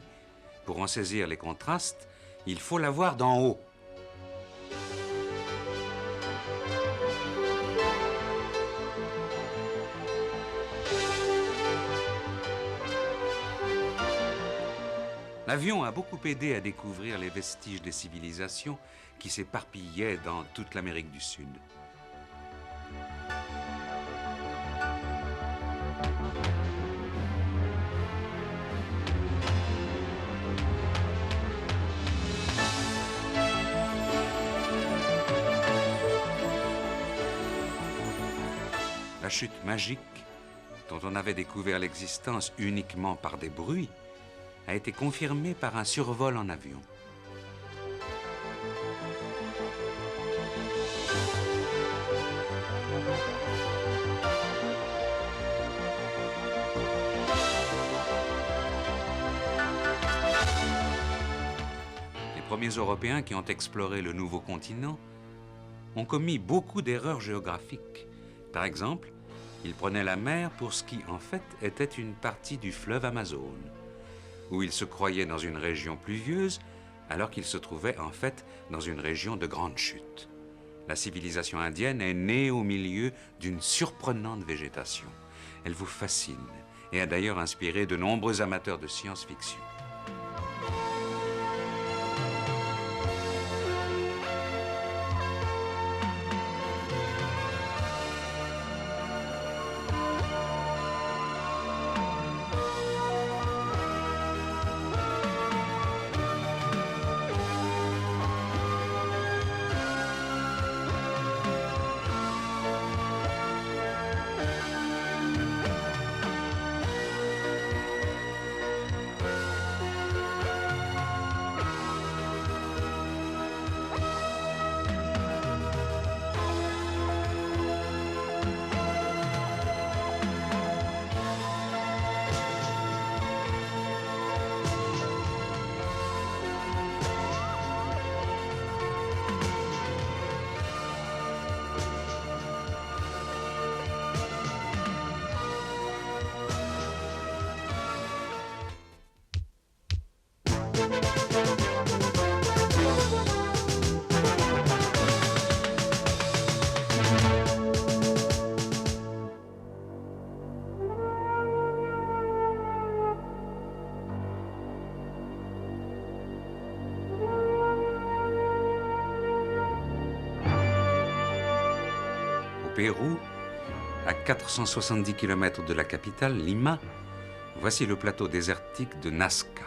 Pour en saisir les contrastes, il faut la voir d'en haut. L'avion a beaucoup aidé à découvrir les vestiges des civilisations qui s'éparpillaient dans toute l'Amérique du Sud. La chute magique, dont on avait découvert l'existence uniquement par des bruits, a été confirmée par un survol en avion. Les premiers Européens qui ont exploré le nouveau continent ont commis beaucoup d'erreurs géographiques. Par exemple, ils prenaient la mer pour ce qui, en fait, était une partie du fleuve Amazone, où ils se croyaient dans une région pluvieuse, alors qu'ils se trouvaient, en fait, dans une région de grande chute. La civilisation indienne est née au milieu d'une surprenante végétation. Elle vous fascine et a d'ailleurs inspiré de nombreux amateurs de science-fiction. Pérou, à 470 km de la capitale, Lima, voici le plateau désertique de Nazca.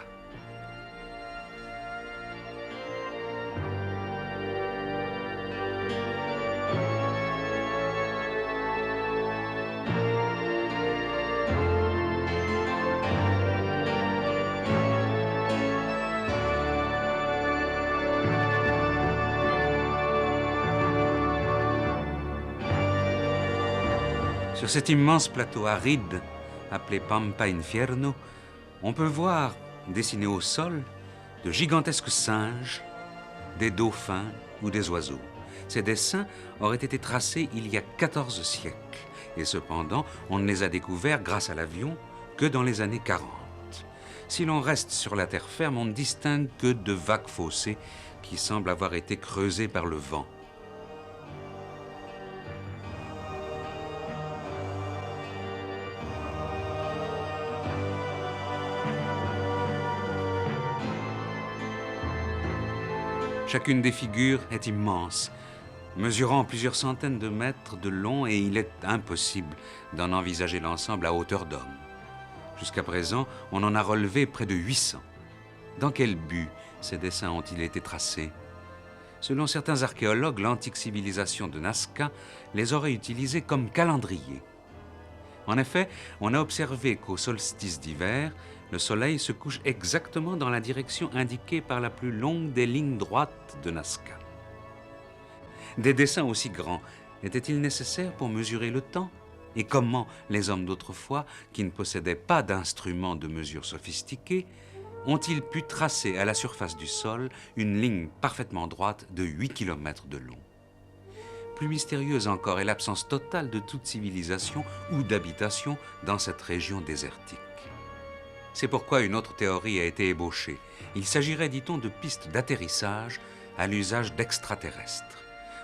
Sur cet immense plateau aride, appelé Pampa Infierno, on peut voir, dessinés au sol, de gigantesques singes, des dauphins ou des oiseaux. Ces dessins auraient été tracés il y a 14 siècles, et cependant, on ne les a découverts grâce à l'avion que dans les années 40. Si l'on reste sur la terre ferme, on ne distingue que de vagues fossés qui semblent avoir été creusées par le vent. Chacune des figures est immense, mesurant plusieurs centaines de mètres de long, et il est impossible d'en envisager l'ensemble à hauteur d'homme. Jusqu'à présent, on en a relevé près de 800. Dans quel but ces dessins ont-ils été tracés? Selon certains archéologues, l'antique civilisation de Nazca les aurait utilisés comme calendrier. En effet, on a observé qu'au solstice d'hiver, le soleil se couche exactement dans la direction indiquée par la plus longue des lignes droites de Nazca. Des dessins aussi grands étaient-ils nécessaires pour mesurer le temps? Et comment les hommes d'autrefois, qui ne possédaient pas d'instruments de mesure sophistiqués, ont-ils pu tracer à la surface du sol une ligne parfaitement droite de 8 km de long? Plus mystérieuse encore est l'absence totale de toute civilisation ou d'habitation dans cette région désertique. C'est pourquoi une autre théorie a été ébauchée. Il s'agirait, dit-on, de pistes d'atterrissage à l'usage d'extraterrestres.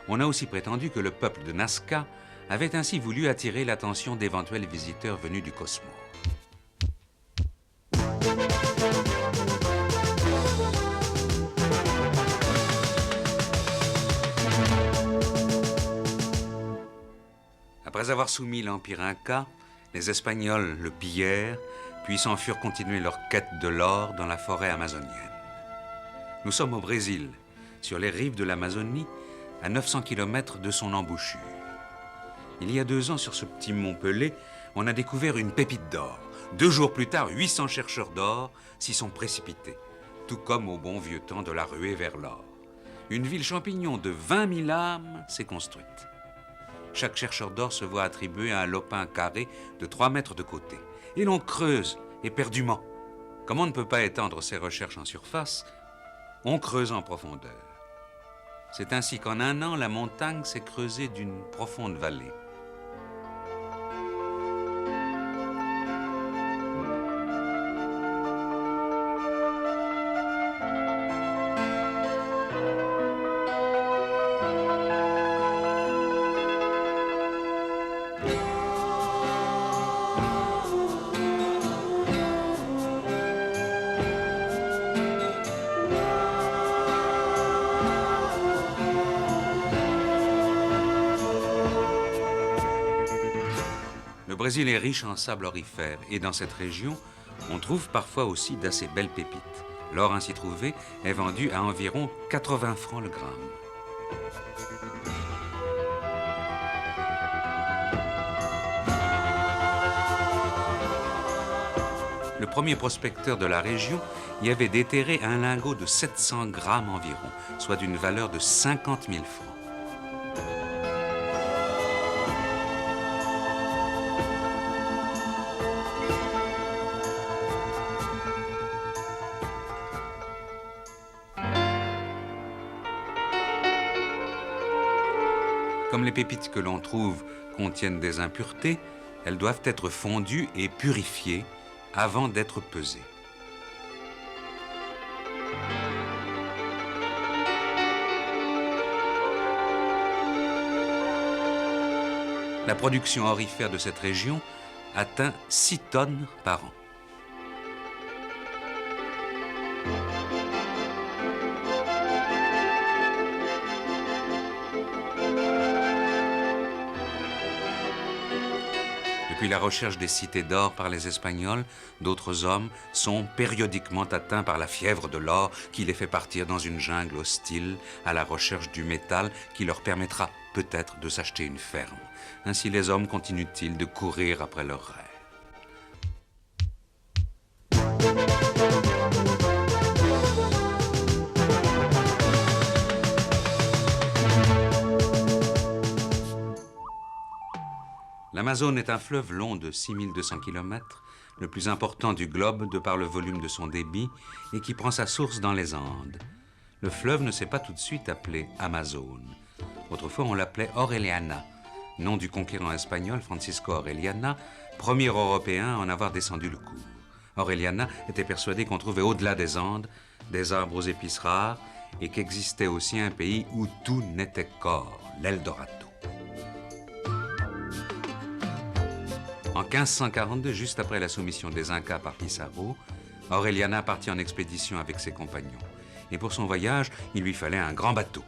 On a aussi prétendu que le peuple de Nazca avait ainsi voulu attirer l'attention d'éventuels visiteurs venus du cosmos. Après avoir soumis l'Empire Inca, les Espagnols le pillèrent, puis s'en furent continuer leur quête de l'or dans la forêt amazonienne. Nous sommes au Brésil, sur les rives de l'Amazonie, à 900 km de son embouchure. Il y a 2 ans, sur ce petit mont Pelé, on a découvert une pépite d'or. 2 jours plus tard, 800 chercheurs d'or s'y sont précipités, tout comme au bon vieux temps de la ruée vers l'or. Une ville champignon de 20 000 âmes s'est construite. Chaque chercheur d'or se voit attribuer un lopin carré de 3 mètres de côté. Et l'on creuse éperdument. Comme on ne peut pas étendre ses recherches en surface, on creuse en profondeur. C'est ainsi qu'en 1 an, la montagne s'est creusée d'une profonde vallée. Le Brésil est riche en sable aurifère et dans cette région, on trouve parfois aussi d'assez belles pépites. L'or ainsi trouvé est vendu à environ 80 francs le gramme. Le premier prospecteur de la région y avait déterré un lingot de 700 grammes environ, soit d'une valeur de 50 000 francs. Comme les pépites que l'on trouve contiennent des impuretés, elles doivent être fondues et purifiées avant d'être pesées. La production aurifère de cette région atteint 6 tonnes par an. Depuis la recherche des cités d'or par les Espagnols, d'autres hommes sont périodiquement atteints par la fièvre de l'or qui les fait partir dans une jungle hostile à la recherche du métal qui leur permettra peut-être de s'acheter une ferme. Ainsi les hommes continuent-ils de courir après leurs rêves. L'Amazone est un fleuve long de 6200 km, le plus important du globe de par le volume de son débit et qui prend sa source dans les Andes. Le fleuve ne s'est pas tout de suite appelé Amazone. Autrefois, on l'appelait Orellana, nom du conquérant espagnol Francisco Orellana, premier Européen à en avoir descendu le cours. Orellana était persuadé qu'on trouvait au-delà des Andes des arbres aux épices rares et qu'existait aussi un pays où tout n'était qu'or, l'Eldorado. En 1542, juste après la soumission des Incas par Pizarro, Orellana partit en expédition avec ses compagnons. Et pour son voyage, il lui fallait un grand bateau.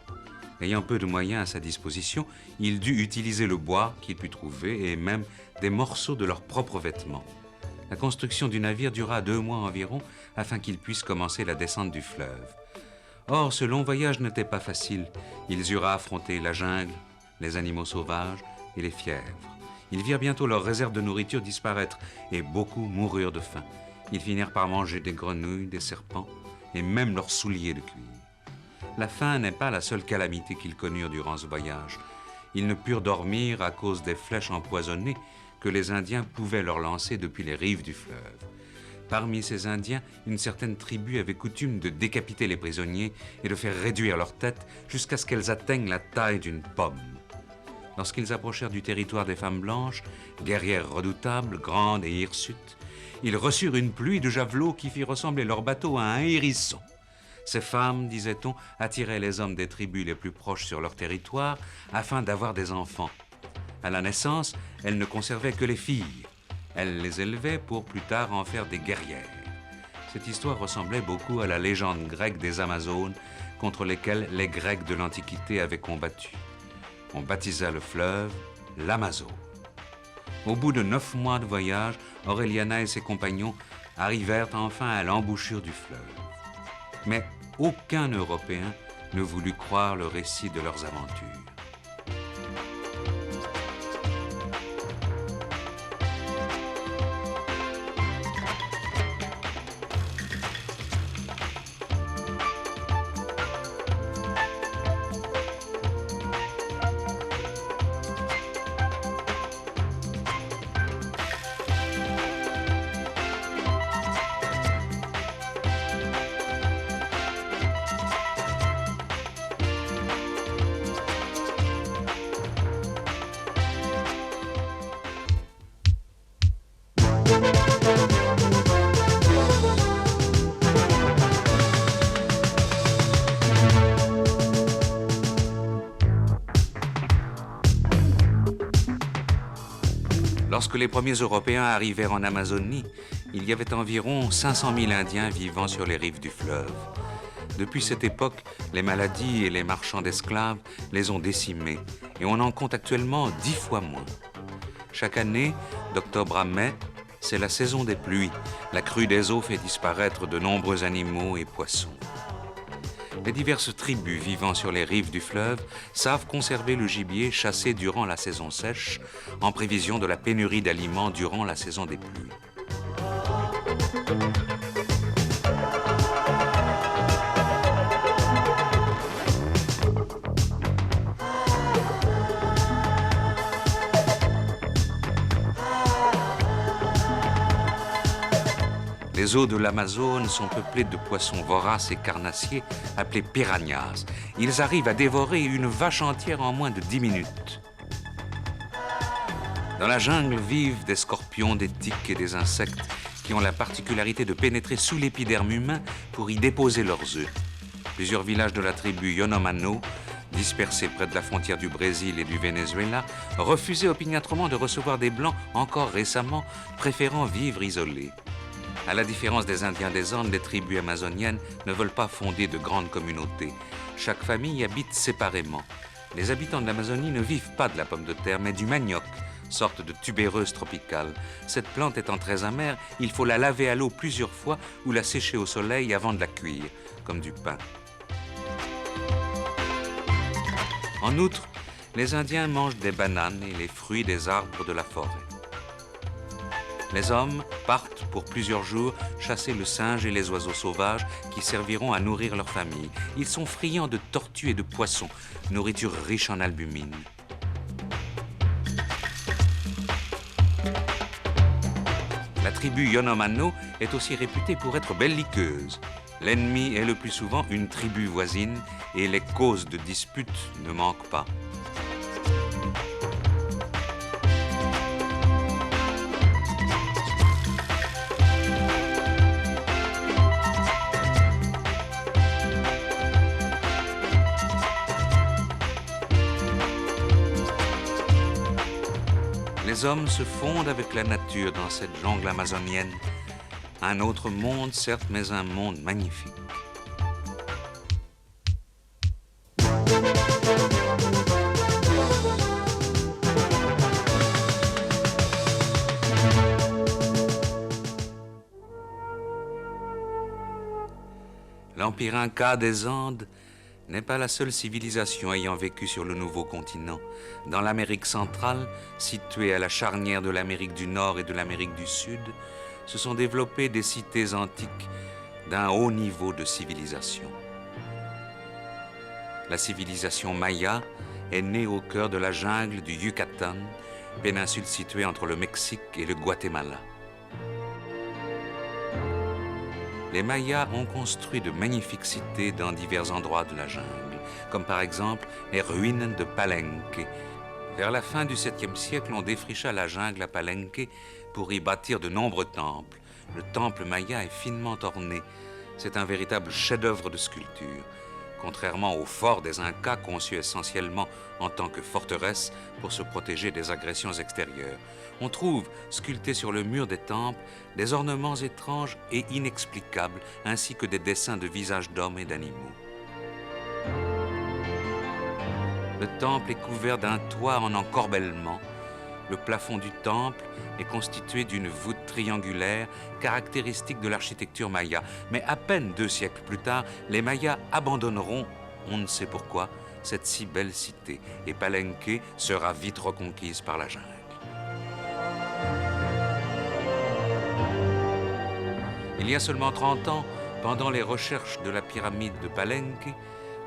Ayant peu de moyens à sa disposition, il dut utiliser le bois qu'il put trouver et même des morceaux de leurs propres vêtements. La construction du navire dura 2 mois environ afin qu'il puisse commencer la descente du fleuve. Or, ce long voyage n'était pas facile. Ils eurent à affronter la jungle, les animaux sauvages et les fièvres. Ils virent bientôt leurs réserves de nourriture disparaître et beaucoup moururent de faim. Ils finirent par manger des grenouilles, des serpents et même leurs souliers de cuir. La faim n'est pas la seule calamité qu'ils connurent durant ce voyage. Ils ne purent dormir à cause des flèches empoisonnées que les Indiens pouvaient leur lancer depuis les rives du fleuve. Parmi ces Indiens, une certaine tribu avait coutume de décapiter les prisonniers et de faire réduire leurs têtes jusqu'à ce qu'elles atteignent la taille d'une pomme. Lorsqu'ils approchèrent du territoire des femmes blanches, guerrières redoutables, grandes et hirsutes, ils reçurent une pluie de javelots qui fit ressembler leur bateau à un hérisson. Ces femmes, disait-on, attiraient les hommes des tribus les plus proches sur leur territoire afin d'avoir des enfants. À la naissance, elles ne conservaient que les filles. Elles les élevaient pour plus tard en faire des guerrières. Cette histoire ressemblait beaucoup à la légende grecque des Amazones contre lesquelles les Grecs de l'Antiquité avaient combattu. On baptisa le fleuve l'Amazone. Au bout de 9 mois de voyage, Aureliana et ses compagnons arrivèrent enfin à l'embouchure du fleuve. Mais aucun Européen ne voulut croire le récit de leurs aventures. Lorsque les premiers Européens arrivèrent en Amazonie, il y avait environ 500 000 Indiens vivant sur les rives du fleuve. Depuis cette époque, les maladies et les marchands d'esclaves les ont décimés et on en compte actuellement 10 fois moins. Chaque année, d'octobre à mai, c'est la saison des pluies. La crue des eaux fait disparaître de nombreux animaux et poissons. Les diverses tribus vivant sur les rives du fleuve savent conserver le gibier chassé durant la saison sèche, en prévision de la pénurie d'aliments durant la saison des pluies. Les eaux de l'Amazone sont peuplées de poissons voraces et carnassiers appelés piranhas. Ils arrivent à dévorer une vache entière en moins de 10 minutes. Dans la jungle vivent des scorpions, des tiques et des insectes qui ont la particularité de pénétrer sous l'épiderme humain pour y déposer leurs œufs. Plusieurs villages de la tribu Yanomamo, dispersés près de la frontière du Brésil et du Venezuela, refusaient opiniâtrement de recevoir des Blancs encore récemment, préférant vivre isolés. À la différence des Indiens des Andes, les tribus amazoniennes ne veulent pas fonder de grandes communautés. Chaque famille habite séparément. Les habitants de l'Amazonie ne vivent pas de la pomme de terre, mais du manioc, sorte de tubéreuse tropicale. Cette plante étant très amère, il faut la laver à l'eau plusieurs fois ou la sécher au soleil avant de la cuire, comme du pain. En outre, les Indiens mangent des bananes et les fruits des arbres de la forêt. Les hommes partent pour plusieurs jours chasser le singe et les oiseaux sauvages qui serviront à nourrir leur famille. Ils sont friands de tortues et de poissons, nourriture riche en albumine. La tribu Yanomamo est aussi réputée pour être belliqueuse. L'ennemi est le plus souvent une tribu voisine et les causes de disputes ne manquent pas. Les hommes se fondent avec la nature dans cette jungle amazonienne. Un autre monde, certes, mais un monde magnifique. L'Empire Inca des Andes n'est pas la seule civilisation ayant vécu sur le nouveau continent. Dans l'Amérique centrale, située à la charnière de l'Amérique du Nord et de l'Amérique du Sud, se sont développées des cités antiques d'un haut niveau de civilisation. La civilisation maya est née au cœur de la jungle du Yucatan, péninsule située entre le Mexique et le Guatemala. Les Mayas ont construit de magnifiques cités dans divers endroits de la jungle, comme par exemple les ruines de Palenque. Vers la fin du 7e siècle, on défricha la jungle à Palenque pour y bâtir de nombreux temples. Le temple maya est finement orné. C'est un véritable chef-d'œuvre de sculpture. Contrairement au fort des Incas, conçu essentiellement en tant que forteresse pour se protéger des agressions extérieures, on trouve, sculptés sur le mur des temples, des ornements étranges et inexplicables, ainsi que des dessins de visages d'hommes et d'animaux. Le temple est couvert d'un toit en encorbellement, le plafond du temple est constitué d'une voûte triangulaire caractéristique de l'architecture maya. Mais à peine 2 siècles plus tard, les Mayas abandonneront, on ne sait pourquoi, cette si belle cité, et Palenque sera vite reconquise par la jungle. Il y a seulement 30 ans, pendant les recherches de la pyramide de Palenque,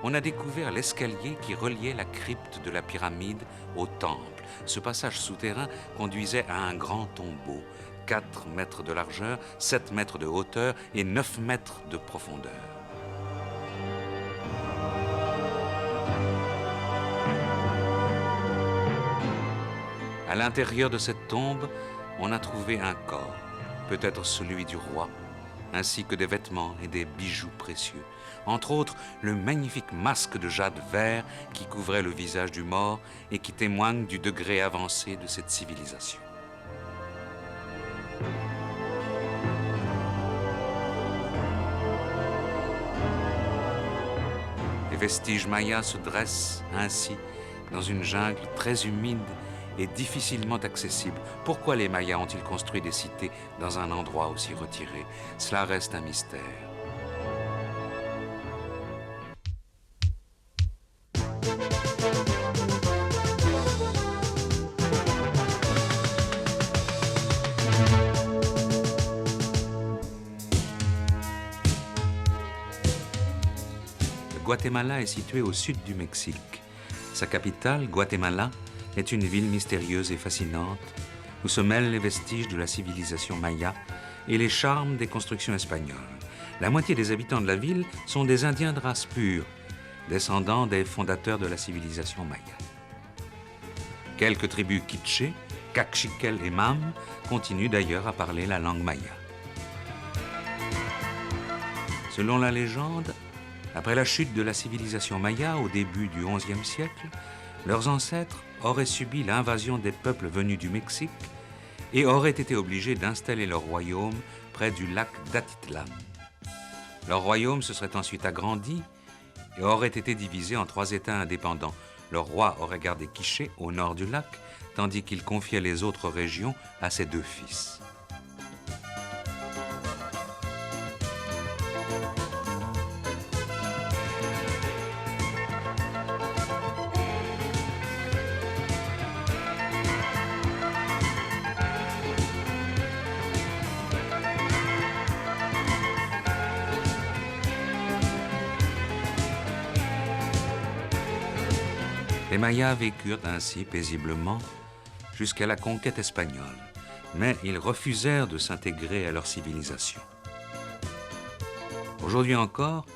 on a découvert l'escalier qui reliait la crypte de la pyramide au temple. Ce passage souterrain conduisait à un grand tombeau, 4 mètres de largeur, 7 mètres de hauteur et 9 mètres de profondeur. À l'intérieur de cette tombe, on a trouvé un corps, peut-être celui du roi, ainsi que des vêtements et des bijoux précieux. Entre autres, le magnifique masque de jade vert qui couvrait le visage du mort et qui témoigne du degré avancé de cette civilisation. Les vestiges mayas se dressent ainsi dans une jungle très humide et difficilement accessible. Pourquoi les Mayas ont-ils construit des cités dans un endroit aussi retiré? Cela reste un mystère. Le Guatemala est situé au sud du Mexique. Sa capitale, Guatemala, est une ville mystérieuse et fascinante où se mêlent les vestiges de la civilisation maya et les charmes des constructions espagnoles. La moitié des habitants de la ville sont des Indiens de race pure, descendants des fondateurs de la civilisation maya. Quelques tribus quichées, Caxiquel et Mam, continuent d'ailleurs à parler la langue maya. Selon la légende, après la chute de la civilisation maya au début du XIe siècle, leurs ancêtres auraient subi l'invasion des peuples venus du Mexique et auraient été obligés d'installer leur royaume près du lac d'Atitlan. Leur royaume se serait ensuite agrandi et aurait été divisé en 3 États indépendants. Le roi aurait gardé Quiché au nord du lac, tandis qu'il confiait les autres régions à ses 2 fils. Les Mayas vécurent ainsi paisiblement jusqu'à la conquête espagnole, mais ils refusèrent de s'intégrer à leur civilisation. Aujourd'hui encore,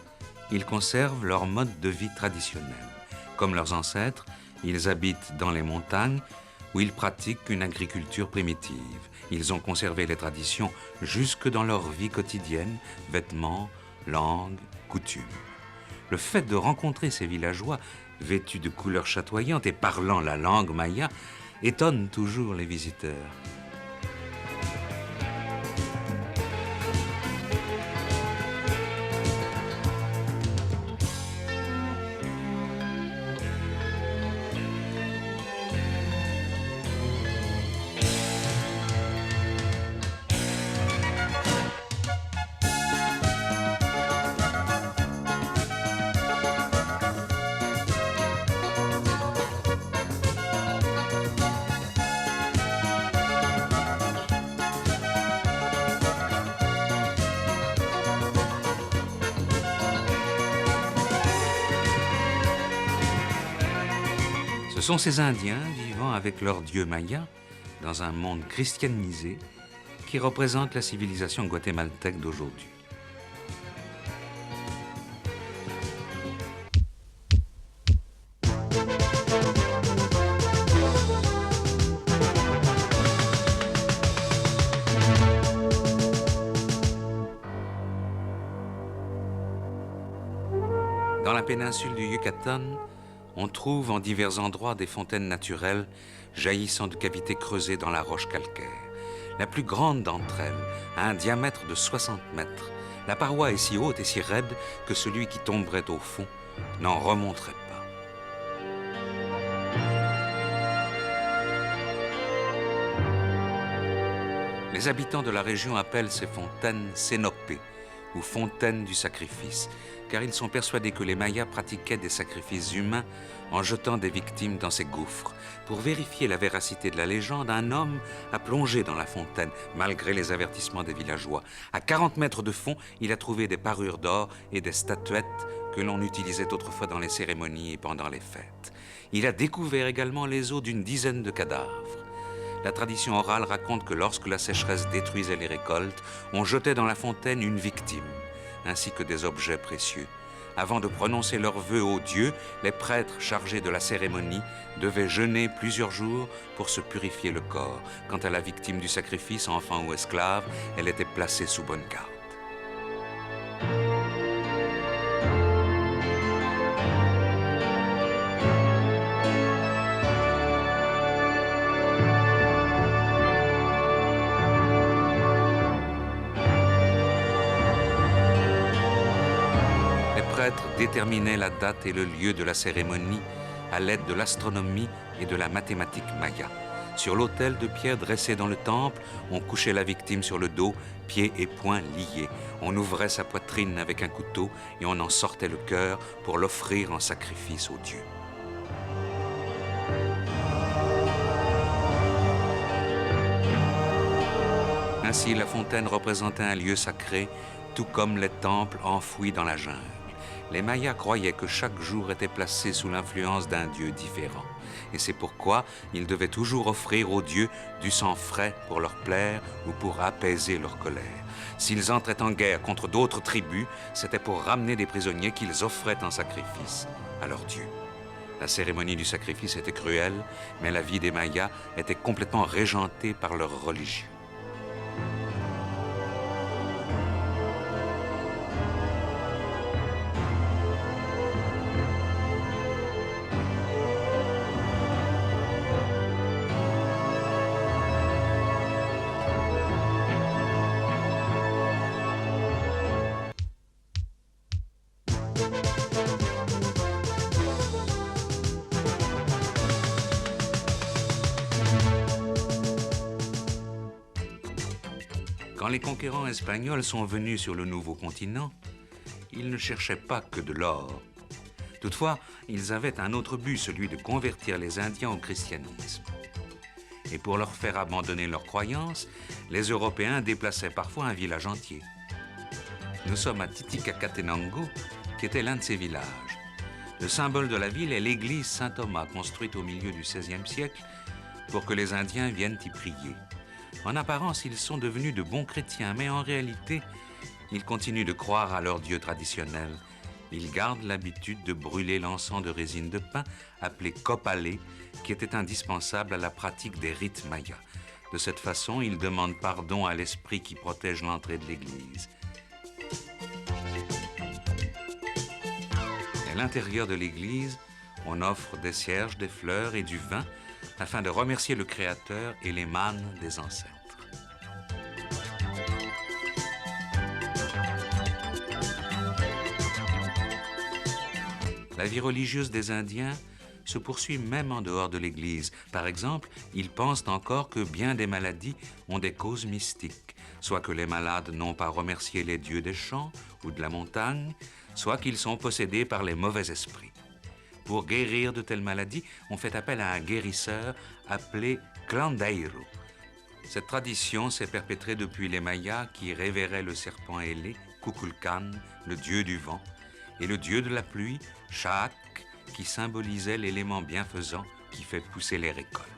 ils conservent leur mode de vie traditionnel. Comme leurs ancêtres, ils habitent dans les montagnes où ils pratiquent une agriculture primitive. Ils ont conservé les traditions jusque dans leur vie quotidienne, vêtements, langues, coutumes. Le fait de rencontrer ces villageois vêtus de couleurs chatoyantes et parlant la langue maya étonne toujours les visiteurs. Ce sont ces Indiens vivant avec leur dieu maya dans un monde christianisé qui représentent la civilisation guatémaltèque d'aujourd'hui. Dans la péninsule du Yucatan, on trouve en divers endroits des fontaines naturelles jaillissant de cavités creusées dans la roche calcaire. La plus grande d'entre elles a un diamètre de 60 mètres. La paroi est si haute et si raide que celui qui tomberait au fond n'en remonterait pas. Les habitants de la région appellent ces fontaines cénopées, ou fontaines du sacrifice, car ils sont persuadés que les Mayas pratiquaient des sacrifices humains en jetant des victimes dans ces gouffres. Pour vérifier la véracité de la légende, un homme a plongé dans la fontaine, malgré les avertissements des villageois. À 40 mètres de fond, il a trouvé des parures d'or et des statuettes que l'on utilisait autrefois dans les cérémonies et pendant les fêtes. Il a découvert également les os d'une dizaine de cadavres. La tradition orale raconte que lorsque la sécheresse détruisait les récoltes, on jetait dans la fontaine une victime, ainsi que des objets précieux. Avant de prononcer leurs vœux aux dieux, les prêtres chargés de la cérémonie devaient jeûner plusieurs jours pour se purifier le corps. Quant à la victime du sacrifice, enfant ou esclave, elle était placée sous bonne garde. Les prêtres déterminaient la date et le lieu de la cérémonie à l'aide de l'astronomie et de la mathématique maya. Sur l'autel de pierre dressé dans le temple, on couchait la victime sur le dos, pieds et poings liés. On ouvrait sa poitrine avec un couteau et on en sortait le cœur pour l'offrir en sacrifice aux dieux. Ainsi, la fontaine représentait un lieu sacré, tout comme les temples enfouis dans la jungle. Les Mayas croyaient que chaque jour était placé sous l'influence d'un dieu différent. Et c'est pourquoi ils devaient toujours offrir aux dieux du sang frais pour leur plaire ou pour apaiser leur colère. S'ils entraient en guerre contre d'autres tribus, c'était pour ramener des prisonniers qu'ils offraient en sacrifice à leurs dieux. La cérémonie du sacrifice était cruelle, mais la vie des Mayas était complètement régentée par leur religion. Quand les conquérants espagnols sont venus sur le nouveau continent, ils ne cherchaient pas que de l'or. Toutefois, ils avaient un autre but, celui de convertir les Indiens au christianisme. Et pour leur faire abandonner leurs croyances, les Européens déplaçaient parfois un village entier. Nous sommes à Titicacatenango, qui était l'un de ces villages. Le symbole de la ville est l'église Saint-Thomas, construite au milieu du XVIe siècle, pour que les Indiens viennent y prier. En apparence, ils sont devenus de bons chrétiens, mais en réalité, ils continuent de croire à leur Dieu traditionnel. Ils gardent l'habitude de brûler l'encens de résine de pin, appelé copalé, qui était indispensable à la pratique des rites mayas. De cette façon, ils demandent pardon à l'esprit qui protège l'entrée de l'église. À l'intérieur de l'église, on offre des cierges, des fleurs et du vin afin de remercier le Créateur et les mânes des ancêtres. La vie religieuse des Indiens se poursuit même en dehors de l'Église. Par exemple, ils pensent encore que bien des maladies ont des causes mystiques, soit que les malades n'ont pas remercié les dieux des champs ou de la montagne, soit qu'ils sont possédés par les mauvais esprits. Pour guérir de telles maladies, on fait appel à un guérisseur appelé Clandeiro. Cette tradition s'est perpétrée depuis les Mayas qui révéraient le serpent ailé, Kukulkan, le dieu du vent, et le dieu de la pluie, Chaak, qui symbolisait l'élément bienfaisant qui fait pousser les récoltes.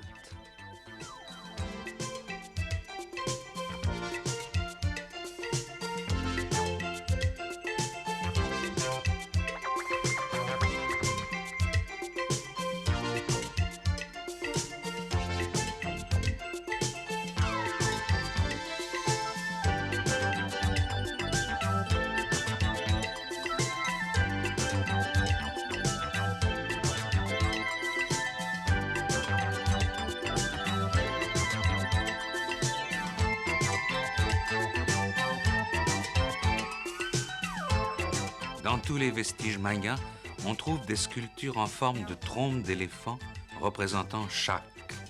Dans tous les vestiges mayas, on trouve des sculptures en forme de trompe d'éléphant représentant Chaak,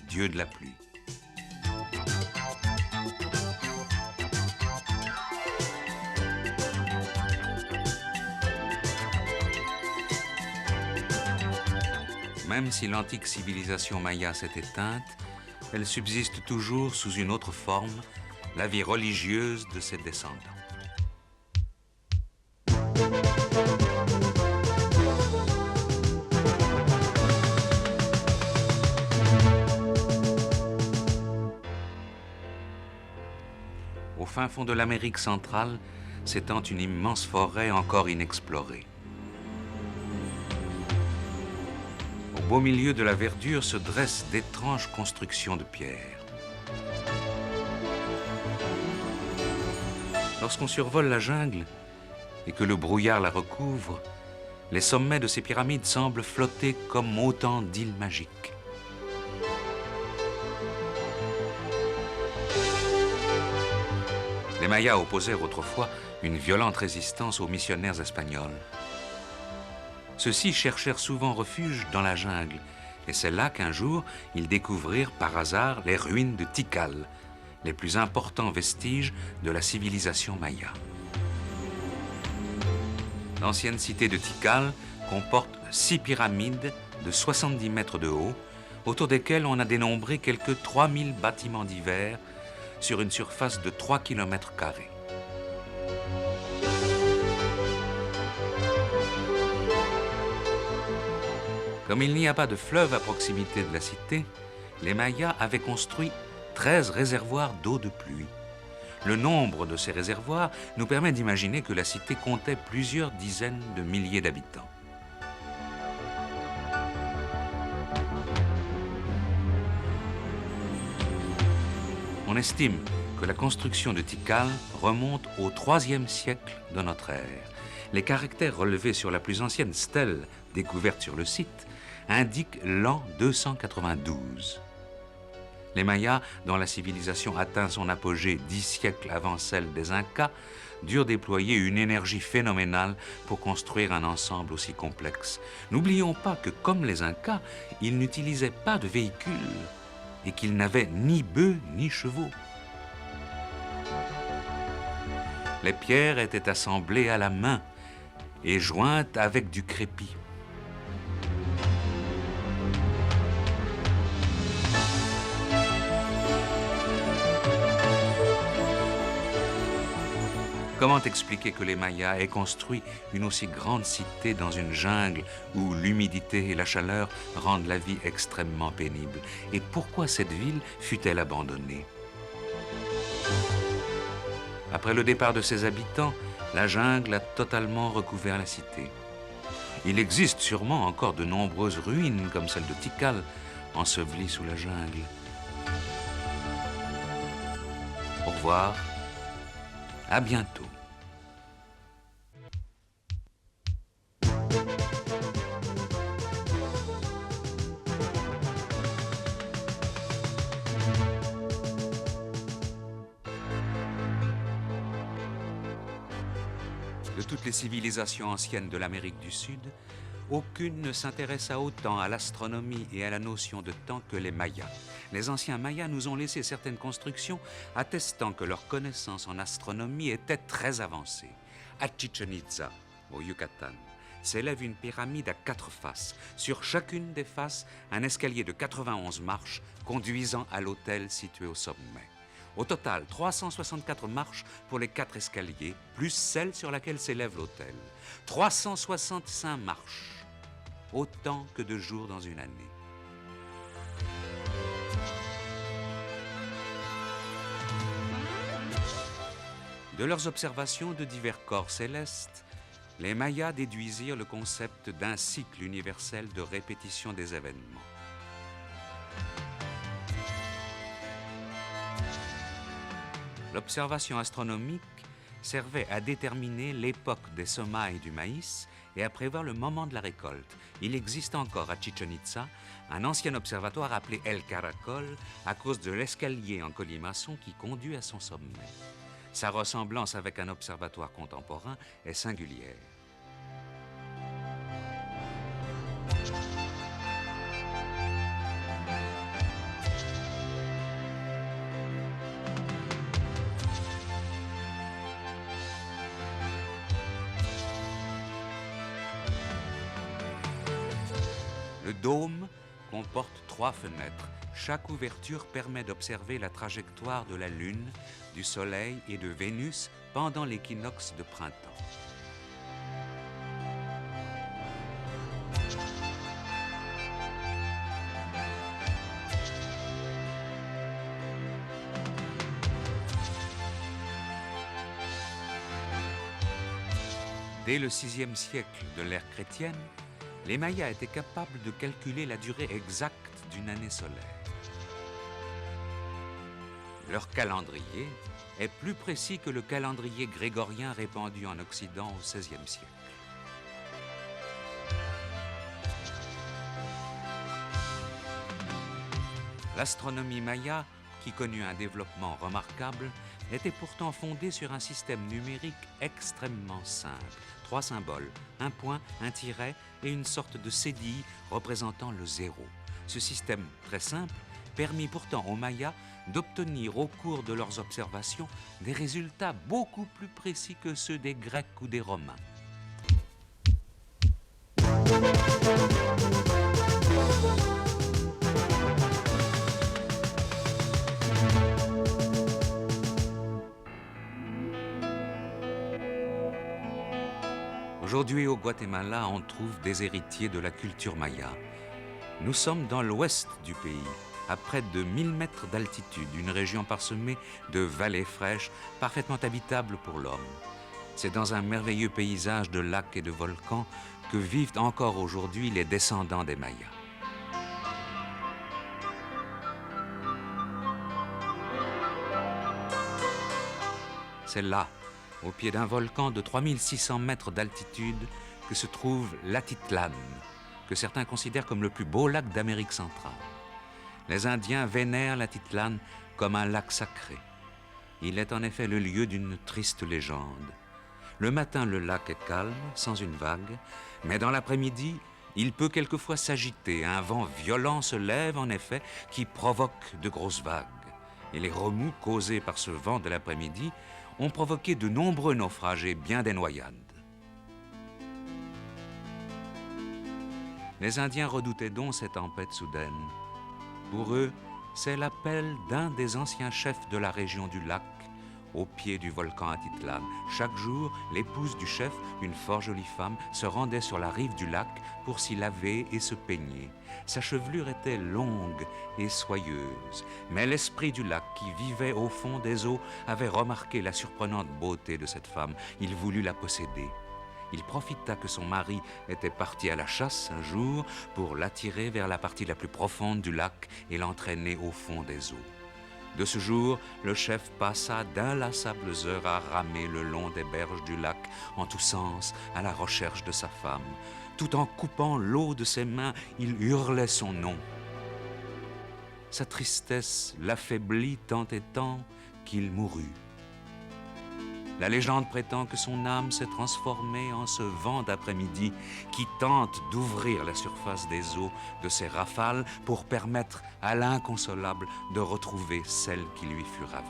dieu de la pluie. Même si l'antique civilisation maya s'est éteinte, elle subsiste toujours sous une autre forme, la vie religieuse de ses descendants. Au fin fond de l'Amérique centrale s'étend une immense forêt encore inexplorée. Au beau milieu de la verdure se dressent d'étranges constructions de pierre. Lorsqu'on survole la jungle et que le brouillard la recouvre, les sommets de ces pyramides semblent flotter comme autant d'îles magiques. Les Mayas opposèrent autrefois une violente résistance aux missionnaires espagnols. Ceux-ci cherchèrent souvent refuge dans la jungle, et c'est là qu'un jour, ils découvrirent par hasard les ruines de Tikal, les plus importants vestiges de la civilisation maya. L'ancienne cité de Tikal comporte 6 pyramides de 70 mètres de haut, autour desquelles on a dénombré quelques 3000 bâtiments divers sur une surface de 3 km². Comme il n'y a pas de fleuve à proximité de la cité, les Mayas avaient construit 13 réservoirs d'eau de pluie. Le nombre de ces réservoirs nous permet d'imaginer que la cité comptait plusieurs dizaines de milliers d'habitants. On estime que la construction de Tikal remonte au IIIe siècle de notre ère. Les caractères relevés sur la plus ancienne stèle découverte sur le site indiquent l'an 292. Les Mayas, dont la civilisation atteint son apogée 10 siècles avant celle des Incas, durent déployer une énergie phénoménale pour construire un ensemble aussi complexe. N'oublions pas que, comme les Incas, ils n'utilisaient pas de véhicules et qu'ils n'avaient ni bœufs ni chevaux. Les pierres étaient assemblées à la main et jointes avec du crépi. Comment expliquer que les Mayas aient construit une aussi grande cité dans une jungle où l'humidité et la chaleur rendent la vie extrêmement pénible? Et pourquoi cette ville fut-elle abandonnée? Après le départ de ses habitants, la jungle a totalement recouvert la cité. Il existe sûrement encore de nombreuses ruines comme celle de Tikal, ensevelies sous la jungle. Au revoir, à bientôt. De toutes les civilisations anciennes de l'Amérique du Sud, aucune ne s'intéressa autant à l'astronomie et à la notion de temps que les Mayas. Les anciens Mayas nous ont laissé certaines constructions attestant que leur connaissance en astronomie était très avancée. À Chichen Itza, au Yucatan, s'élève une pyramide à 4 faces. Sur chacune des faces, un escalier de 91 marches conduisant à l'autel situé au sommet. Au total, 364 marches pour les 4 escaliers, plus celle sur laquelle s'élève l'autel. 365 marches, autant que de jours dans une année. De leurs observations de divers corps célestes, les Mayas déduisirent le concept d'un cycle universel de répétition des événements. L'observation astronomique servait à déterminer l'époque des semailles du maïs et à prévoir le moment de la récolte. Il existe encore à Chichen Itza un ancien observatoire appelé El Caracol à cause de l'escalier en colimaçon qui conduit à son sommet. Sa ressemblance avec un observatoire contemporain est singulière. Le Le dôme comporte 3 fenêtres. Chaque ouverture permet d'observer la trajectoire de la Lune, du Soleil et de Vénus pendant l'équinoxe de printemps. Dès le VIe siècle de l'ère chrétienne, les Mayas étaient capables de calculer la durée exacte d'une année solaire. Leur calendrier est plus précis que le calendrier grégorien répandu en Occident au XVIe siècle. L'astronomie maya, qui connut un développement remarquable, était pourtant fondée sur un système numérique extrêmement simple. 3 symboles, un point, un tiret et une sorte de cédille représentant le zéro. Ce système très simple permit pourtant aux Mayas d'obtenir au cours de leurs observations des résultats beaucoup plus précis que ceux des Grecs ou des Romains. Aujourd'hui, au Guatemala, on trouve des héritiers de la culture maya. Nous sommes dans l'ouest du pays, à près de 1000 mètres d'altitude, une région parsemée de vallées fraîches, parfaitement habitable pour l'homme. C'est dans un merveilleux paysage de lacs et de volcans que vivent encore aujourd'hui les descendants des Mayas. C'est là, au pied d'un volcan de 3600 mètres d'altitude, que se trouve l'Atitlan, que certains considèrent comme le plus beau lac d'Amérique centrale. Les Indiens vénèrent l'Atitlan comme un lac sacré. Il est en effet le lieu d'une triste légende. Le matin, le lac est calme, sans une vague, mais dans l'après-midi, il peut quelquefois s'agiter. Un vent violent se lève, en effet, qui provoque de grosses vagues. Et les remous causés par ce vent de l'après-midi ont provoqué de nombreux naufrages et bien des noyades. Les Indiens redoutaient donc ces tempêtes soudaines. Pour eux, c'est l'appel d'un des anciens chefs de la région du lac, au pied du volcan Atitlan. Chaque jour, l'épouse du chef, une fort jolie femme, se rendait sur la rive du lac pour s'y laver et se peigner. Sa chevelure était longue et soyeuse, mais l'esprit du lac qui vivait au fond des eaux avait remarqué la surprenante beauté de cette femme. Il voulut la posséder. Il profita que son mari était parti à la chasse un jour pour l'attirer vers la partie la plus profonde du lac et l'entraîner au fond des eaux. De ce jour, le chef passa d'inlassables heures à ramer le long des berges du lac, en tous sens, à la recherche de sa femme. Tout en coupant l'eau de ses mains, il hurlait son nom. Sa tristesse l'affaiblit tant et tant qu'il mourut. La légende prétend que son âme s'est transformée en ce vent d'après-midi qui tente d'ouvrir la surface des eaux de ses rafales pour permettre à l'inconsolable de retrouver celle qui lui fut ravie.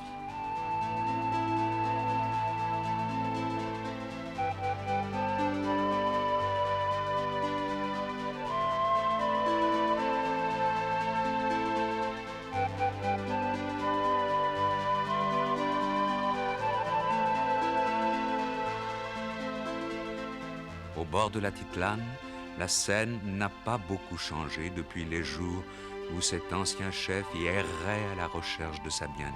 Au bord de l'Atitlan, la scène n'a pas beaucoup changé depuis les jours où cet ancien chef y errait à la recherche de sa bien-aimée.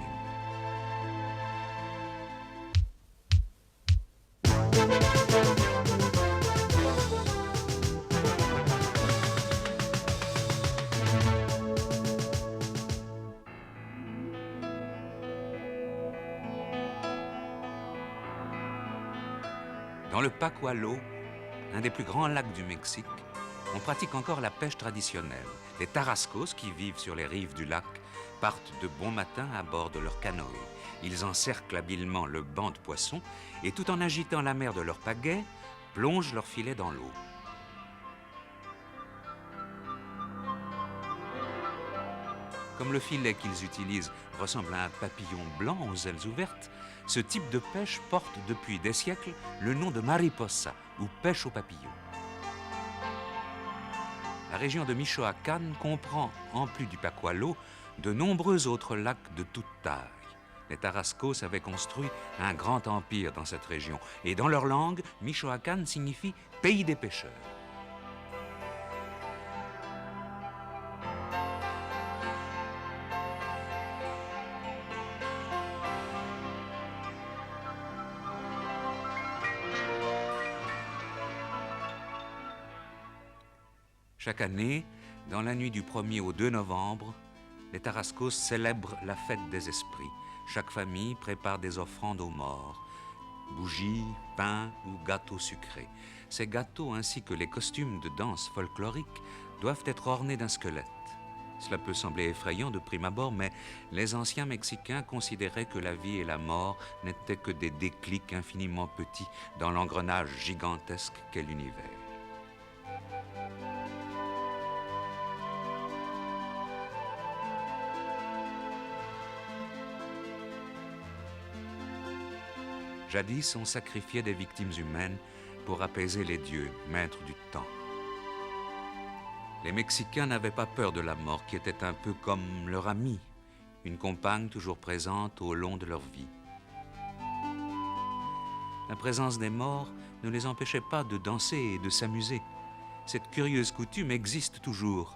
Dans le Pacualo, un des plus grands lacs du Mexique, on pratique encore la pêche traditionnelle. Les Tarascos, qui vivent sur les rives du lac, partent de bon matin à bord de leur canoë. Ils encerclent habilement le banc de poissons et, tout en agitant la mer de leur pagaie, plongent leur filet dans l'eau. Comme le filet qu'ils utilisent ressemble à un papillon blanc aux ailes ouvertes, ce type de pêche porte depuis des siècles le nom de mariposa, ou pêche au papillon. la région de Michoacán comprend, en plus du Pacualo, de nombreux autres lacs de toute taille. Les Tarascos avaient construit un grand empire dans cette région, et dans leur langue, Michoacán signifie « pays des pêcheurs ». Chaque année, dans la nuit du 1er au 2 novembre, les Tarascos célèbrent la fête des esprits. Chaque famille prépare des offrandes aux morts, bougies, pain ou gâteaux sucrés. Ces gâteaux ainsi que les costumes de danse folklorique doivent être ornés d'un squelette. Cela peut sembler effrayant de prime abord, mais les anciens Mexicains considéraient que la vie et la mort n'étaient que des déclics infiniment petits dans l'engrenage gigantesque qu'est l'univers. Jadis, on sacrifiait des victimes humaines pour apaiser les dieux, maîtres du temps. Les Mexicains n'avaient pas peur de la mort, qui était un peu comme leur amie, une compagne toujours présente au long de leur vie. La présence des morts ne les empêchait pas de danser et de s'amuser. Cette curieuse coutume existe toujours.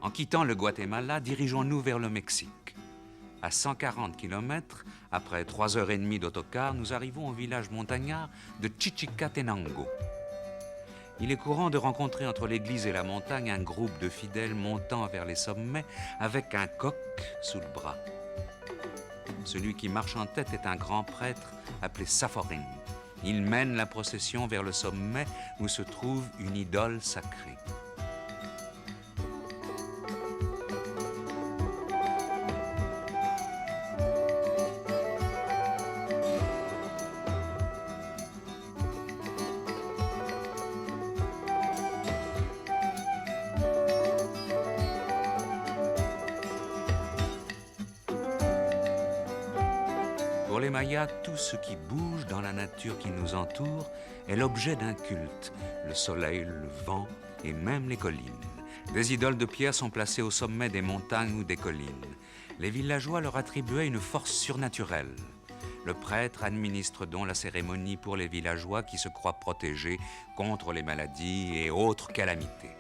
En quittant le Guatemala, dirigeons-nous vers le Mexique. À 140 km, après 3h30 d'autocar, nous arrivons au village montagnard de Chichicatenango. Il est courant de rencontrer entre l'église et la montagne un groupe de fidèles montant vers les sommets avec un coq sous le bras. Celui qui marche en tête est un grand prêtre appelé Saforin. Il mène la procession vers le sommet où se trouve une idole sacrée. Pour les Mayas, tout ce qui bouge dans la nature qui nous entoure est l'objet d'un culte. Le soleil, le vent et même les collines. Des idoles de pierre sont placées au sommet des montagnes ou des collines. Les villageois leur attribuaient une force surnaturelle. Le prêtre administre donc la cérémonie pour les villageois qui se croient protégés contre les maladies et autres calamités.